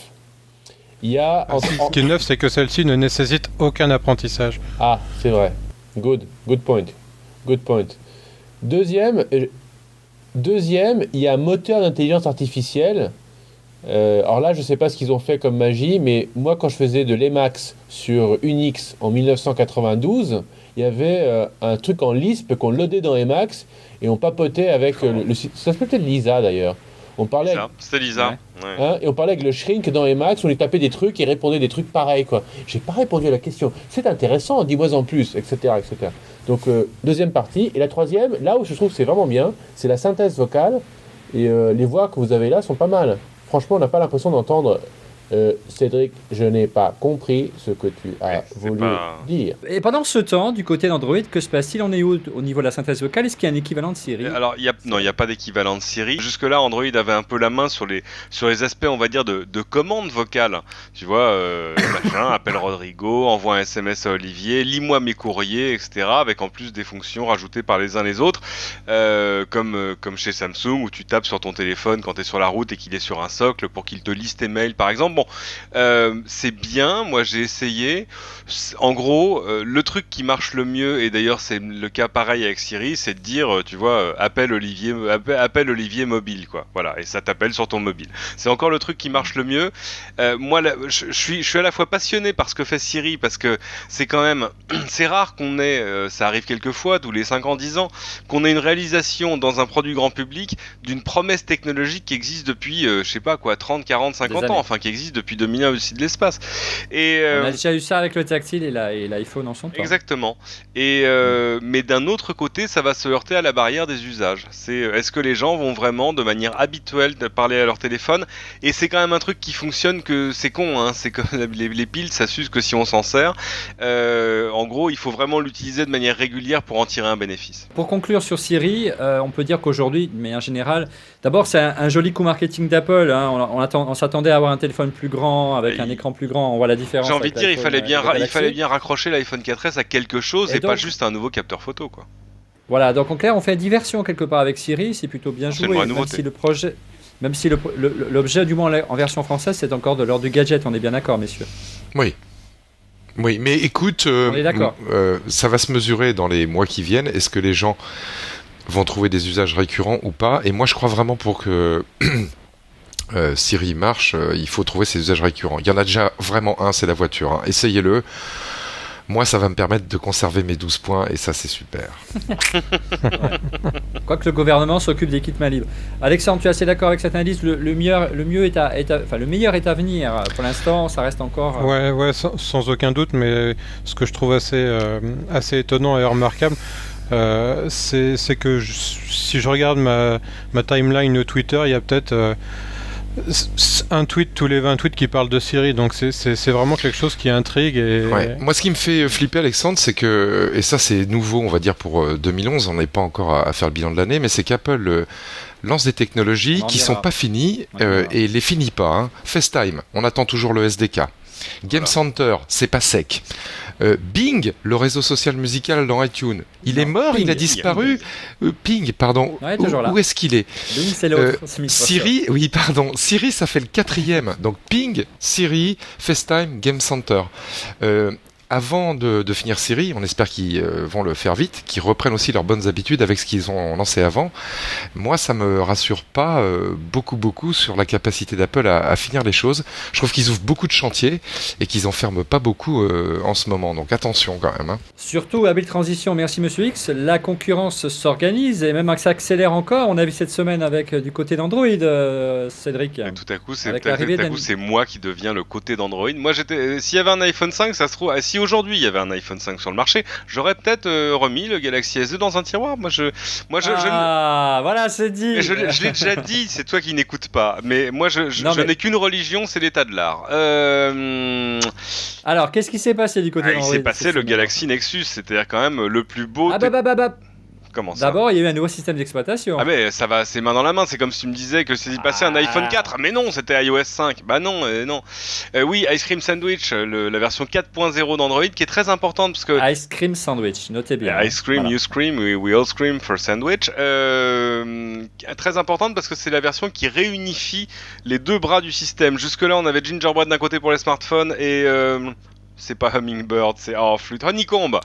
Ce qui est neuf, c'est que celle-ci ne nécessite aucun apprentissage. Ah, c'est vrai. Good point. Deuxième, il y a un moteur d'intelligence artificielle. Alors là, je ne sais pas ce qu'ils ont fait comme magie, mais moi, quand je faisais de l'Emacs sur Unix en 1992, il y avait un truc en Lisp qu'on loadait dans Emacs et on papotait avec ça s'appelait peut-être Lisa d'ailleurs. C'était Lisa. Ouais. Et on parlait avec le shrink dans Emacs, on lui tapait des trucs et il répondait des trucs pareils, quoi. J'ai pas répondu à la question. C'est intéressant, dis-moi en plus, etc. Donc, deuxième partie. Et la troisième, là où je trouve que c'est vraiment bien, c'est la synthèse vocale. Et les voix que vous avez là sont pas mal. Franchement, on n'a pas l'impression d'entendre Cédric, je n'ai pas compris ce que tu as voulu dire. Et pendant ce temps, du côté d'Android, que se passe-t-il? On est où au niveau de la synthèse vocale? Est-ce qu'il y a un équivalent de Siri? Alors, il n'y a pas d'équivalent de Siri. Jusque-là, Android avait un peu la main sur les aspects, on va dire, de commandes vocales. Tu vois, appelle Rodrigo, envoie un SMS à Olivier, lis-moi mes courriers, etc. Avec en plus des fonctions rajoutées par les uns les autres, comme chez Samsung, où tu tapes sur ton téléphone quand tu es sur la route et qu'il est sur un socle pour qu'il te lise tes mails, par exemple. Bon, c'est bien, moi j'ai essayé. En gros, le truc qui marche le mieux, et d'ailleurs c'est le cas pareil avec Siri, c'est de dire, tu vois, appelle Olivier mobile, quoi. Voilà, et ça t'appelle sur ton mobile. C'est encore le truc qui marche le mieux. Moi, je suis à la fois passionné par ce que fait Siri, parce que c'est quand même, c'est rare qu'on ait, ça arrive quelques fois, tous les 5 ans, 10 ans, qu'on ait une réalisation dans un produit grand public d'une promesse technologique qui existe depuis, je sais pas quoi, 30, 40, 50 ans, enfin qui existe depuis 2001 aussi de l'espace. Et on a déjà eu ça avec le tactile et l'iPhone en son temps. Exactement. Et mais d'un autre côté, ça va se heurter à la barrière des usages. Est-ce que les gens vont vraiment de manière habituelle parler à leur téléphone? Et c'est quand même un truc qui fonctionne, que c'est con, hein, c'est comme les piles, ça s'use que si on s'en sert. En gros, il faut vraiment l'utiliser de manière régulière pour en tirer un bénéfice. Pour conclure sur Siri, on peut dire qu'aujourd'hui, mais en général, d'abord c'est un joli coup marketing d'Apple, hein. On s'attendait à avoir un téléphone plus grand, avec un écran plus grand, on voit la différence. J'ai envie de dire, il fallait bien raccrocher l'iPhone 4S à quelque chose, et donc, pas juste un nouveau capteur photo, quoi. Voilà, donc en clair, on fait diversion quelque part avec Siri, c'est plutôt bien joué, même si l'objet, du moins en version française, c'est encore de l'ordre du gadget, on est bien d'accord, messieurs. Oui, mais écoute, ça va se mesurer dans les mois qui viennent. Est-ce que les gens vont trouver des usages récurrents ou pas? Et moi, je crois vraiment pour que Siri marche, il faut trouver ses usages récurrents. Il y en a déjà vraiment un, c'est la voiture. Hein. Essayez-le. Moi, ça va me permettre de conserver mes 12 points, et ça, c'est super. Quoique le gouvernement s'occupe des kits main libre. Alexandre, tu es assez d'accord avec cette analyse? Le meilleur est à venir. Pour l'instant, ça reste encore... Ouais, sans aucun doute, mais ce que je trouve assez étonnant et remarquable, c'est que si je regarde ma timeline Twitter, il y a peut-être... un tweet tous les 20 tweets qui parlent de Siri, donc c'est vraiment quelque chose qui intrigue. Ouais. Moi, ce qui me fait flipper, Alexandre, c'est que, et ça c'est nouveau, on va dire pour 2011, on n'est pas encore à faire le bilan de l'année, mais c'est qu'Apple lance des technologies qui sont pas finies et les finit pas. Hein. FaceTime, on attend toujours le SDK. Game Center, c'est pas sec. Bing, le réseau social musical dans iTunes, il est mort, il a disparu. Ping, pardon. Ouais, toujours là. Où est-ce qu'il est? Bing, c'est l'autre. C'est Siri, oui, pardon. Siri, ça fait le 4e. Donc Ping, Siri, FaceTime, Game Center. Avant de finir Siri, on espère qu'ils vont le faire vite, qu'ils reprennent aussi leurs bonnes habitudes avec ce qu'ils ont lancé avant. Moi, ça me rassure pas beaucoup sur la capacité d'Apple à finir les choses. Je trouve qu'ils ouvrent beaucoup de chantiers et qu'ils en ferment pas beaucoup en ce moment. Donc attention quand même. Hein. Surtout, habile transition, merci Monsieur X, la concurrence s'organise et même que ça accélère encore. On a vu cette semaine avec du côté d'Android, Cédric. Et tout à coup, c'est moi qui deviens le côté d'Android. Moi, s'il y avait un iPhone 5, ça se trouve... Si aujourd'hui il y avait un iPhone 5 sur le marché, j'aurais peut-être remis le Galaxy S2 dans un tiroir. Voilà, c'est dit. Je l'ai déjà dit, c'est toi qui n'écoutes pas. Mais moi, je n'ai qu'une religion, c'est l'état de l'art. Alors, qu'est-ce qui s'est passé du côté d'Android? Il s'est passé le Galaxy Nexus, c'est-à-dire quand même le plus beau. Comment ça? D'abord, il y a eu un nouveau système d'exploitation. Ah mais ça va, c'est main dans la main. C'est comme si tu me disais que c'est passé un iPhone 4. Mais non, c'était iOS 5. Bah non, non. Oui, Ice Cream Sandwich, la version 4.0 d'Android, qui est très importante parce que Ice Cream Sandwich, notez bien. Ice Cream, voilà. You Scream, we all scream for sandwich. Très importante parce que c'est la version qui réunifie les deux bras du système. Jusque-là, on avait Gingerbread d'un côté pour les smartphones et c'est pas Hummingbird, c'est Flute, Honeycomb.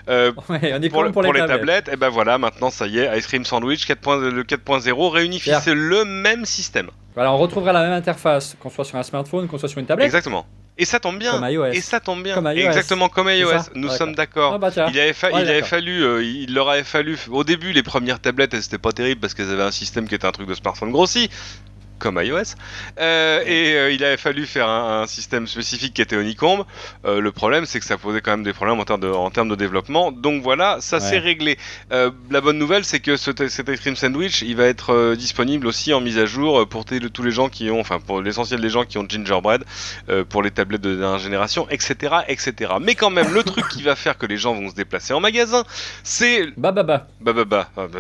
Pour les tablettes, et ben voilà, maintenant ça y est, Ice Cream Sandwich, le 4.0 réunifie, c'est le même système. Voilà, on retrouvera la même interface, qu'on soit sur un smartphone, qu'on soit sur une tablette. Exactement. Et ça tombe bien. Comme iOS. Et ça tombe bien. Comme iOS. Exactement comme iOS. Nous sommes d'accord. Ah bah il leur avait fallu. Au début, les premières tablettes, elles étaient pas terribles parce qu'elles avaient un système qui était un truc de smartphone grossi. Comme iOS, il avait fallu faire un système spécifique qui était Honeycomb. Le problème, c'est que ça posait quand même des problèmes en termes de développement. Donc voilà, ça s'est réglé. La bonne nouvelle, c'est que cet Ice Cream Sandwich, il va être disponible aussi en mise à jour pour tous les gens qui ont, enfin pour l'essentiel des gens qui ont Gingerbread, pour les tablettes de dernière génération, etc., etc. Mais quand même, le truc qui va faire que les gens vont se déplacer en magasin, c'est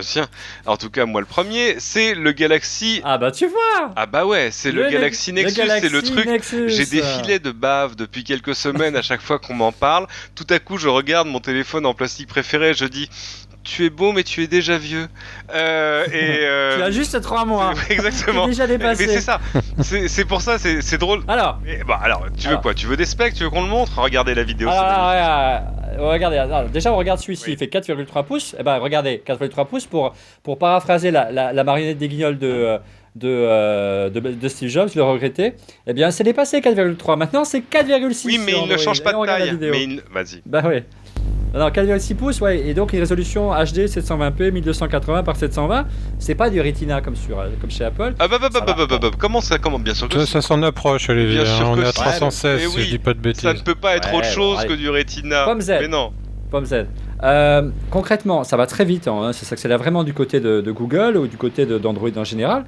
tiens. En tout cas, moi le premier, c'est le Galaxy. Ah bah tu vois. Ah bah ouais, c'est le Galaxy Nexus, c'est le truc. J'ai des filets de bave depuis quelques semaines à chaque fois qu'on m'en parle. Tout à coup, je regarde mon téléphone en plastique préféré et je dis... Tu es beau, mais tu es déjà vieux. Tu as juste 3 mois. Exactement. Tu es déjà dépassé. Mais c'est ça. C'est pour ça, c'est drôle. Alors, tu veux quoi? Tu veux des specs? Tu veux qu'on le montre? Regardez la vidéo. Regardez. Alors, déjà, on regarde celui-ci. Il fait 4,3 pouces. Eh ben, regardez, 4,3 pouces pour paraphraser la marionnette des guignols de Steve Jobs, le regretté. Eh bien, c'est dépassé 4,3. Maintenant, c'est 4,6. Oui, mais il ne change pas de taille. Vas-y. Bah oui. Alors 4,6 pouces, ouais, et donc une résolution HD 720p 1280 par 720, c'est pas du Retina comme chez Apple. Comment bien sûr que ça s'en approche, Olivier. On est à 316 si je dis pas de bêtises. Ça ne peut pas être autre chose que du Retina. Pomme Z. Mais non. Pomme Z. Concrètement, ça va très vite, hein, ça s'accélère vraiment du côté de Google ou du côté d'Android en général.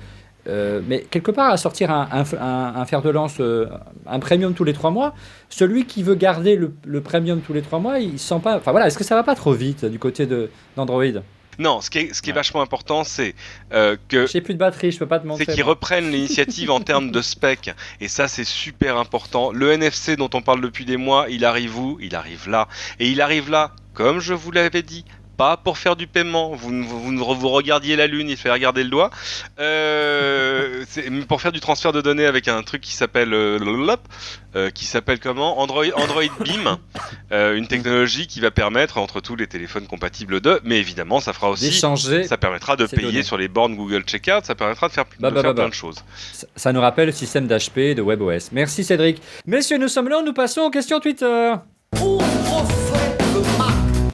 Mais quelque part, à sortir un fer de lance, un premium tous les 3 mois, celui qui veut garder le premium tous les 3 mois, il sent pas. Enfin voilà, est-ce que ça va pas trop vite du côté d'Android? Non, ce qui est vachement important, c'est que... J'ai plus de batterie, je peux pas te montrer. C'est qu'ils reprennent l'initiative en termes de spec. Et ça, c'est super important. Le NFC dont on parle depuis des mois, il arrive où? Il arrive là. Et il arrive là, comme je vous l'avais dit, pas pour faire du paiement, vous regardiez la lune, il fait regarder le doigt, pour faire du transfert de données avec un truc qui s'appelle comment? Android Beam, une technologie qui va permettre entre tous les téléphones compatibles mais évidemment ça fera aussi, ça permettra de payer données sur les bornes Google Checkout, ça permettra de faire plein de choses. Ça nous rappelle le système d'HP de WebOS. Merci Cédric. Messieurs, nous sommes là, nous passons aux questions Twitter.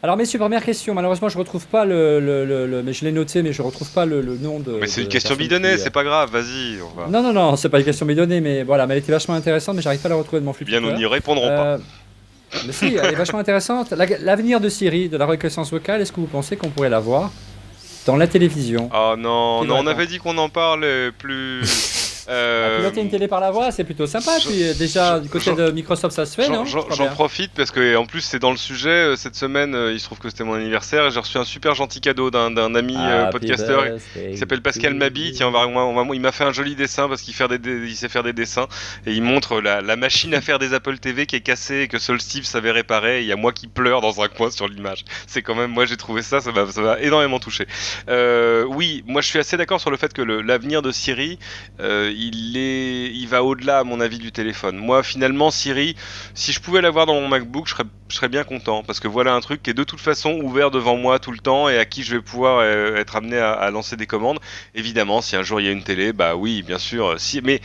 Alors messieurs, première question, malheureusement je retrouve pas mais je l'ai noté, mais je retrouve pas le nom de... Mais c'est une question bidonnée, c'est pas grave, vas-y, on va... Non, c'est pas une question bidonnée, mais voilà, mais elle était vachement intéressante, mais j'arrive pas à la retrouver de mon flux. Bien, nous n'y répondrons pas. Mais si, elle est vachement intéressante. L'avenir de Siri, de la reconnaissance vocale, est-ce que vous pensez qu'on pourrait la voir dans la télévision? Oh non, on avait dit qu'on en parlait plus... Piloter une télé par la voix, c'est plutôt sympa. Puis déjà, du côté de Microsoft, ça se fait, non? J'en profite parce que, en plus, c'est dans le sujet. Cette semaine, il se trouve que c'était mon anniversaire et j'ai reçu un super gentil cadeau d'un ami podcasteur qui s'appelle Pascal Mabi. Tiens, il m'a fait un joli dessin parce qu'il sait faire des dessins et il montre la machine à faire des Apple TV qui est cassée et que seul Steve savait réparer. Il y a moi qui pleure dans un coin sur l'image. C'est quand même, moi j'ai trouvé ça m'a énormément touché. Oui, moi je suis assez d'accord sur le fait que l'avenir de Siri, il va au-delà, à mon avis, du téléphone. Moi, finalement, Siri, si je pouvais l'avoir dans mon MacBook, je serais bien content parce que voilà un truc qui est de toute façon ouvert devant moi tout le temps et à qui je vais pouvoir être amené à lancer des commandes. Évidemment, si un jour il y a une télé, bah oui, bien sûr. Mais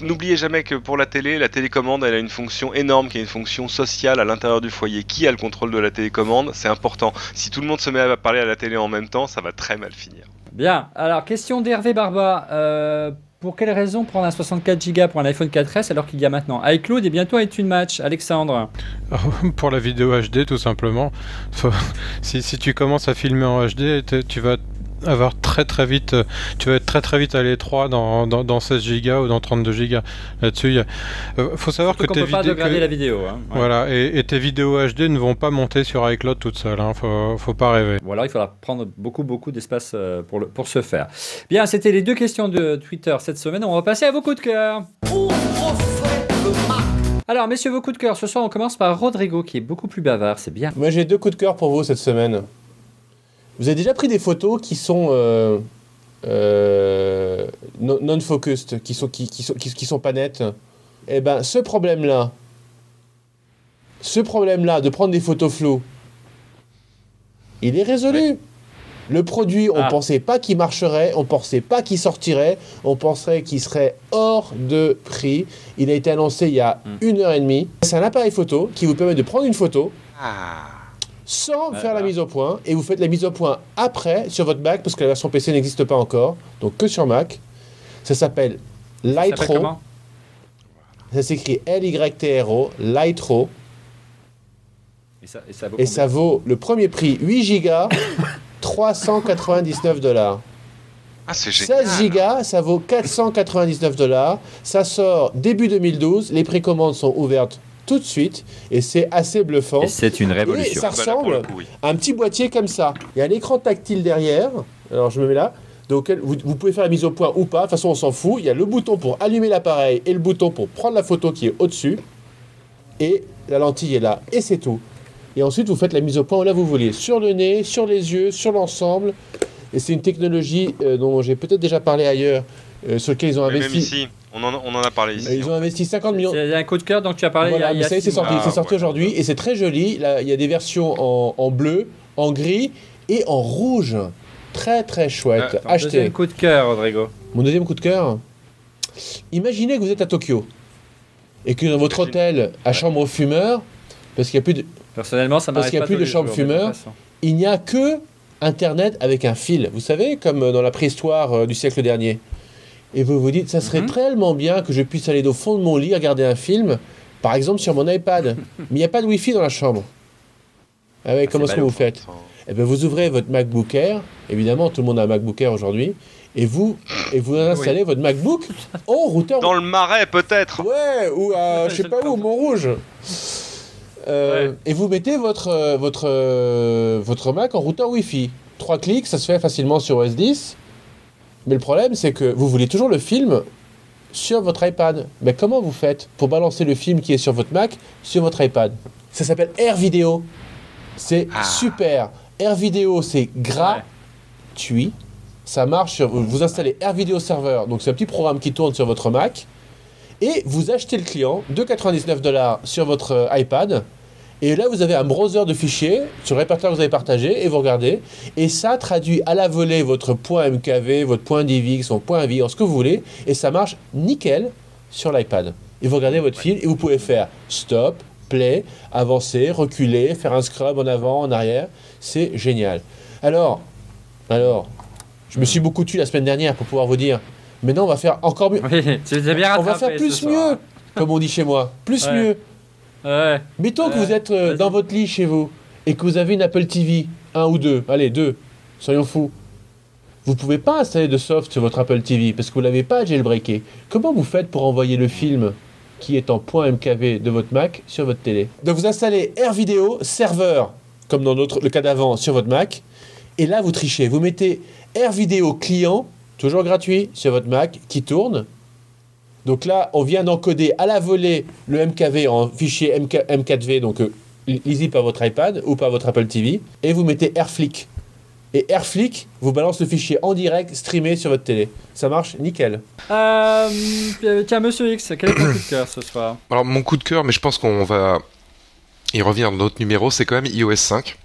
n'oubliez jamais que pour la télécommande, elle a une fonction énorme qui est une fonction sociale à l'intérieur du foyer. Qui a le contrôle de la télécommande? C'est important. Si tout le monde se met à parler à la télé en même temps, ça va très mal finir. Bien. Alors, question d'Hervé Barba. Pour quelle raison prendre un 64 Go pour un iPhone 4S alors qu'il y a maintenant iCloud et bientôt iTunes Match? Alexandre? Pour la vidéo HD, tout simplement. Si tu commences à filmer en HD, tu vas avoir tu vas être très vite à l'étroit dans 16 Go ou dans 32 Go. Là-dessus, faut savoir que tes vidéos, peut pas dégrader la vidéo. Hein. Ouais. Voilà, et tes vidéos HD ne vont pas monter sur iCloud toutes seules. Hein. Faut pas rêver. Ou alors il faudra prendre beaucoup d'espace pour ce faire. Bien, c'était les 2 questions de Twitter cette semaine. On va passer à vos coups de cœur. Alors, messieurs, vos coups de cœur. Ce soir, on commence par Rodrigo, qui est beaucoup plus bavard. C'est bien. Moi, j'ai 2 coups de cœur pour vous cette semaine. Vous avez déjà pris des photos qui sont non-focused, qui sont pas nettes. Eh ben, ce problème-là de prendre des photos floues, il est résolu. Ouais. Le produit, on pensait pas qu'il marcherait, on pensait pas qu'il sortirait, on penserait qu'il serait hors de prix. Il a été annoncé il y a 1h30. C'est un appareil photo qui vous permet de prendre une photo. Sans faire la mise au point, et vous faites la mise au point après sur votre Mac, parce que la version PC n'existe pas encore, donc que sur Mac. Ça s'appelle Lytro. Ça s'écrit Lytro, Lytro. Et ça vaut le premier prix 8 Go, $399. Ah, c'est génial. 16 Go, ça vaut $499. Ça sort début 2012, les précommandes sont ouvertes tout de suite, et c'est assez bluffant. Et c'est une révolution. Et ça ressemble à un petit boîtier comme ça. Il y a un écran tactile derrière, alors je me mets là, donc vous pouvez faire la mise au point ou pas, de toute façon on s'en fout. Il y a le bouton pour allumer l'appareil et le bouton pour prendre la photo qui est au-dessus, et la lentille est là, et c'est tout. Et ensuite vous faites la mise au point où là vous voulez, sur le nez, sur les yeux, sur l'ensemble, et c'est une technologie dont j'ai peut-être déjà parlé ailleurs, sur laquelle ils ont investi... Même ici. On en a parlé ici. Ils ont investi 50 millions. Il y a un coup de cœur, donc tu as parlé. Voilà, il y a c'est sorti aujourd'hui et c'est très joli. Là, il y a des versions en bleu, en gris et en rouge. Très très chouette. Achetez. Deuxième coup de cœur, Rodrigo. Mon deuxième coup de cœur. Imaginez que vous êtes à Tokyo et que dans votre hôtel à chambre fumeur, parce qu'il n'y a plus de. Personnellement, ça parce qu'il n'y a plus de chambre fumeur, il n'y a que Internet avec un fil. Vous savez, comme dans la préhistoire du siècle dernier. Et vous vous dites, ça serait tellement bien que je puisse aller au fond de mon lit, regarder un film, par exemple sur mon iPad. Mais il n'y a pas de Wi-Fi dans la chambre. Ah ouais, comment est-ce que vous faites? Eh bien, vous ouvrez votre MacBook Air. Évidemment, tout le monde a un MacBook Air aujourd'hui. Et vous installez votre MacBook en routeur. Dans le Marais, peut-être. Ouais, ou à, je sais pas où, Montrouge. Et vous mettez votre Mac en routeur Wi-Fi. 3 clics, ça se fait facilement sur OS X. Mais le problème, c'est que vous voulez toujours le film sur votre iPad. Mais comment vous faites pour balancer le film qui est sur votre Mac sur votre iPad? Ça s'appelle AirVideo. C'est super. AirVideo, c'est gratuit. Ça marche sur... Vous installez AirVideo Server, donc c'est un petit programme qui tourne sur votre Mac. Et vous achetez le client, $2,99 sur votre iPad. Et là, vous avez un browser de fichiers sur le répertoire que vous avez partagé et vous regardez. Et ça traduit à la volée votre point MKV, votre point DivX, votre point AVI, ce que vous voulez. Et ça marche nickel sur l'iPad. Et vous regardez votre fil et vous pouvez faire stop, play, avancer, reculer, faire un scrub en avant, en arrière. C'est génial. Alors, je me suis beaucoup tué la semaine dernière pour pouvoir vous dire. Maintenant, on va faire encore mieux. Oui, tu les as bien rattrapés, on va faire plus mieux, comme on dit chez moi. Plus mieux. Ouais. Mettons que vous êtes dans votre lit chez vous et que vous avez une Apple TV, 1 ou 2, allez 2, soyons fous. vous ne pouvez pas installer de soft sur votre Apple TV parce que vous ne l'avez pas jailbreaké. Comment vous faites pour envoyer le film qui est en .mkv de votre Mac sur votre télé? Donc vous installez AirVideo serveur, comme dans le cas d'avant, sur votre Mac, et là vous trichez. Vous mettez AirVideo client, toujours gratuit, sur votre Mac, qui tourne. Donc là, on vient d'encoder à la volée le MKV en fichier M4V, donc lisible par votre iPad ou par votre Apple TV, et vous mettez AirFlick. Et AirFlick vous balance le fichier en direct, streamé sur votre télé. Ça marche nickel. Tiens, Monsieur X, quel est ton coup de cœur ce soir? Alors, mon coup de cœur, mais je pense qu'on va y revenir dans d'autres numéros, c'est quand même iOS 5.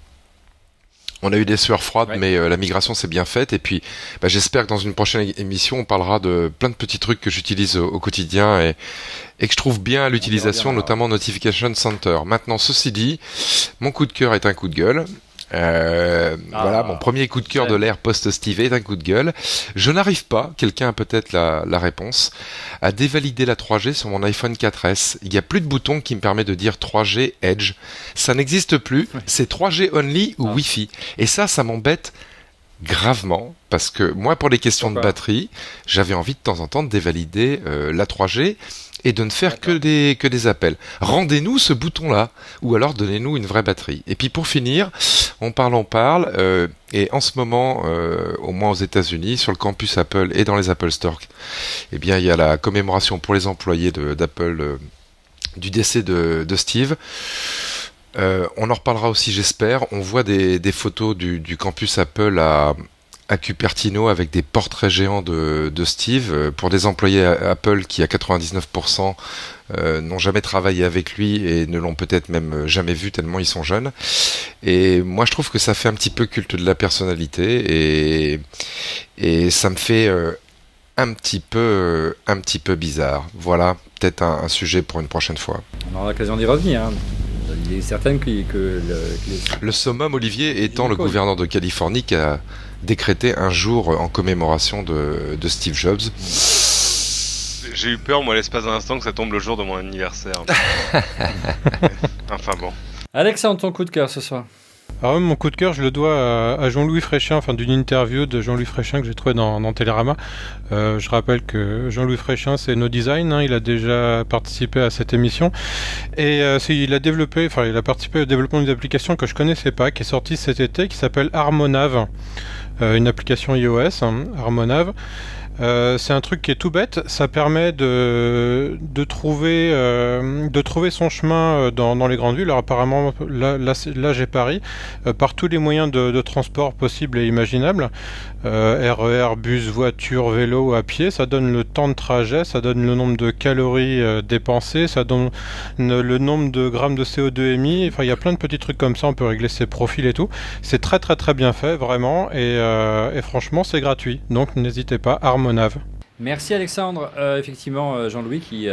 On a eu des sueurs froides, mais la migration s'est bien faite. Et puis, j'espère que dans une prochaine émission, on parlera de plein de petits trucs que j'utilise au quotidien et que je trouve bien à l'utilisation, notamment Notification Center. Maintenant, ceci dit, mon coup de cœur est un coup de gueule. Voilà, mon premier coup de cœur de l'ère post-Steve est un coup de gueule. Je n'arrive pas, quelqu'un a peut-être la réponse, à dévalider la 3G sur mon iPhone 4S. Il n'y a plus de bouton qui me permet de dire 3G Edge. Ça n'existe plus, c'est 3G only ou Wi-Fi. Et ça m'embête gravement, parce que moi, pour les questions de batterie, j'avais envie de temps en temps de dévalider la 3G et de ne faire que des appels. Rendez-nous ce bouton-là, ou alors donnez-nous une vraie batterie. Et puis pour finir, on parle, et en ce moment, au moins aux États-Unis, sur le campus Apple et dans les Apple Store, eh bien, il y a la commémoration pour les employés d'Apple du décès de Steve. On en reparlera aussi, j'espère. On voit des photos du campus Apple à Cupertino avec des portraits géants de Steve pour des employés Apple qui à 99% n'ont jamais travaillé avec lui et ne l'ont peut-être même jamais vu tellement ils sont jeunes. Et moi je trouve que ça fait un petit peu culte de la personnalité et ça me fait un petit peu bizarre. Voilà, peut-être un sujet pour une prochaine fois. On aura l'occasion d'y revenir. Il est certain que le summum, Olivier, étant le gouverneur de Californie qui a décrété un jour en commémoration de Steve Jobs. J'ai eu peur, moi, l'espace d'un instant, que ça tombe le jour de mon anniversaire. Enfin bon. Alexandre, ton coup de cœur ce soir? Alors mon coup de cœur, je le dois à Jean-Louis Fréchin, d'une interview de Jean-Louis Fréchin que j'ai trouvé dans Télérama. Je rappelle que Jean-Louis Fréchin, c'est No Design, il a déjà participé à cette émission. Et il a participé au développement d'une application que je connaissais pas, qui est sortie cet été, qui s'appelle Harmonave. Une application iOS, Harmonave. C'est un truc qui est tout bête, ça permet de trouver son chemin dans les grandes villes. Alors apparemment, là j'ai Paris, par tous les moyens de transport possibles et imaginables, RER, bus, voiture, vélo, à pied, ça donne le temps de trajet, ça donne le nombre de calories dépensées, ça donne le nombre de grammes de CO2 émis, enfin il y a plein de petits trucs comme ça, on peut régler ses profils et tout. C'est très très très bien fait, vraiment, et franchement c'est gratuit, donc n'hésitez pas, Harmonave. Merci Alexandre. Effectivement, Jean-Louis qui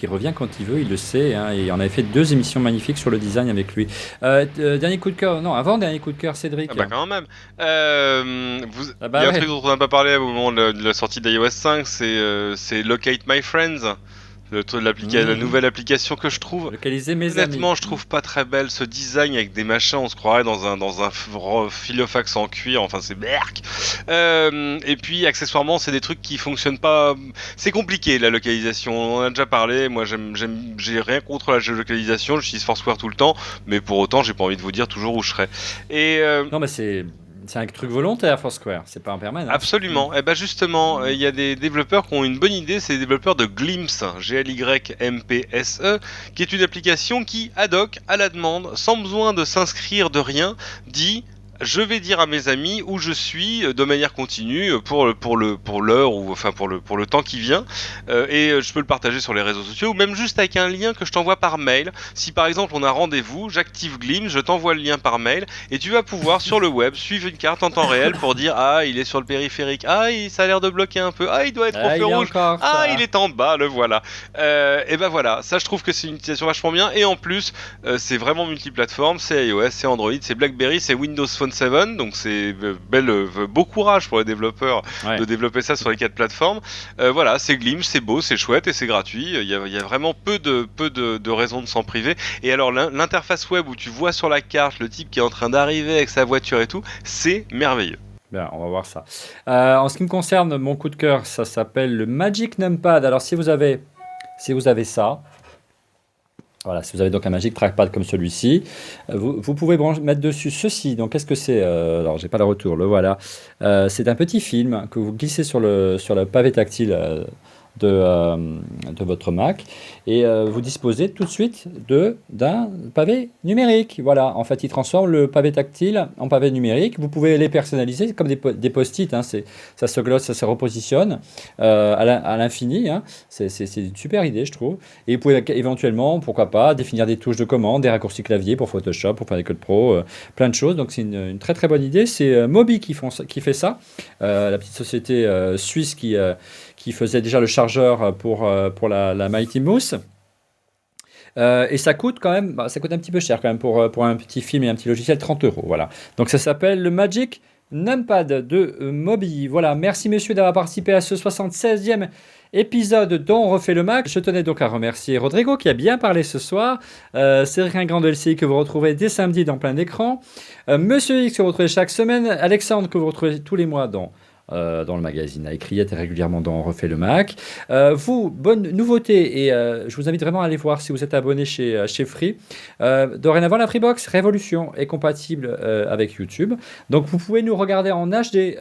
revient quand il veut, il le sait, et on avait fait 2 émissions magnifiques sur le design avec lui. Dernier coup de cœur, avant-dernier coup de cœur, Cédric. Quand même. Il y a un truc dont on n'a pas parlé au moment de la sortie d'iOS 5, c'est Locate My Friends. La nouvelle application que je trouve, honnêtement, je trouve pas très belle. Ce design avec des machins, on se croirait dans un filofax en cuir. Enfin, c'est berk. Et puis, accessoirement, c'est des trucs qui fonctionnent pas. C'est compliqué la localisation. On en a déjà parlé. Moi, j'ai rien contre la géolocalisation. J'utilise Foursquare tout le temps, mais pour autant, j'ai pas envie de vous dire toujours où je serai. Non, mais c'est un truc volontaire, Foursquare, c'est pas en permanence. Absolument. Et justement, il y a des développeurs qui ont une bonne idée, c'est les développeurs de Glimpse, G-L-Y-M-P-S-E, qui est une application qui, ad hoc, à la demande, sans besoin de s'inscrire de rien, dit... Je vais dire à mes amis où je suis de manière continue pour l'heure ou enfin pour le temps qui vient et je peux le partager sur les réseaux sociaux ou même juste avec un lien que je t'envoie par mail. Si par exemple on a rendez-vous, j'active Glimpse, je t'envoie le lien par mail et tu vas pouvoir sur le web suivre une carte en temps réel pour dire il est sur le périphérique, ça a l'air de bloquer un peu, il doit être au feu rouge, il est en bas, le voilà. Et voilà, ça je trouve que c'est une utilisation vachement bien et en plus c'est vraiment multiplateforme, c'est iOS, c'est Android, c'est BlackBerry, c'est Windows Phone 7, donc c'est beau courage pour les développeurs de développer ça sur les 4 plateformes. Voilà, c'est Glimpse, c'est beau, c'est chouette et c'est gratuit. Il y a vraiment peu de raisons de s'en priver. Et alors l'interface web où tu vois sur la carte le type qui est en train d'arriver avec sa voiture et tout, c'est merveilleux. Bien, on va voir ça. En ce qui me concerne, mon coup de cœur, ça s'appelle le Magic Numpad. Alors, si vous avez ça, voilà, si vous avez donc un Magic Trackpad comme celui-ci, vous pouvez mettre dessus ceci. Donc, qu'est-ce que c'est alors, j'ai pas le retour, le voilà. C'est un petit film que vous glissez sur le pavé tactile de votre Mac et vous disposez tout de suite d'un pavé numérique. Voilà, en fait, il transforme le pavé tactile en pavé numérique. Vous pouvez les personnaliser comme des post-it. Hein, ça se glosse, ça se repositionne à l'infini. Hein. C'est une super idée, je trouve. Et vous pouvez éventuellement, pourquoi pas, définir des touches de commande, des raccourcis clavier pour Photoshop, pour faire des codes pro, plein de choses. Donc, c'est une très très bonne idée. C'est Mobi qui fait ça, la petite société suisse qui faisait déjà le chargeur pour la Mighty Mouse. Et ça coûte quand même, ça coûte un petit peu cher quand même pour un petit film et un petit logiciel, 30 €. Voilà. Donc ça s'appelle le Magic Numpad de Mobi. Voilà, merci messieurs d'avoir participé à ce 76e épisode dont on refait le Mac. Je tenais donc à remercier Rodrigo qui a bien parlé ce soir, Cédric Ingrand de LCI que vous retrouvez dès samedi dans Plein d'écran, Monsieur X que vous retrouvez chaque semaine, Alexandre que vous retrouvez tous les mois dans le magazine iCriette et régulièrement dans On refait le Mac. Vous, bonne nouveauté, et je vous invite vraiment à aller voir si vous êtes abonné chez Free. Dorénavant, la Freebox Révolution est compatible avec YouTube. Donc, vous pouvez nous regarder en HD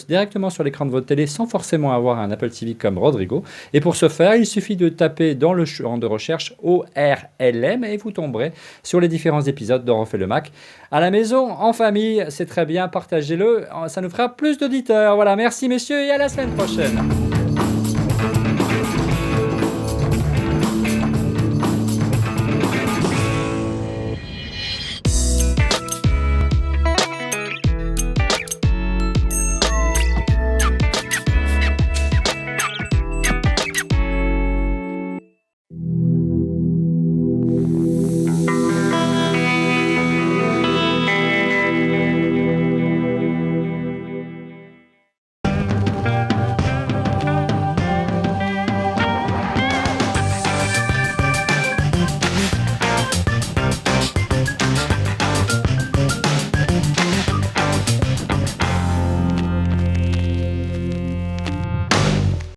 directement sur l'écran de votre télé sans forcément avoir un Apple TV comme Rodrigo. Et pour ce faire, il suffit de taper dans le champ de recherche ORLM et vous tomberez sur les différents épisodes d'On refait le Mac. À la maison, en famille, c'est très bien, partagez-le, ça nous fera plus d'auditeurs. Voilà, merci messieurs et à la semaine prochaine.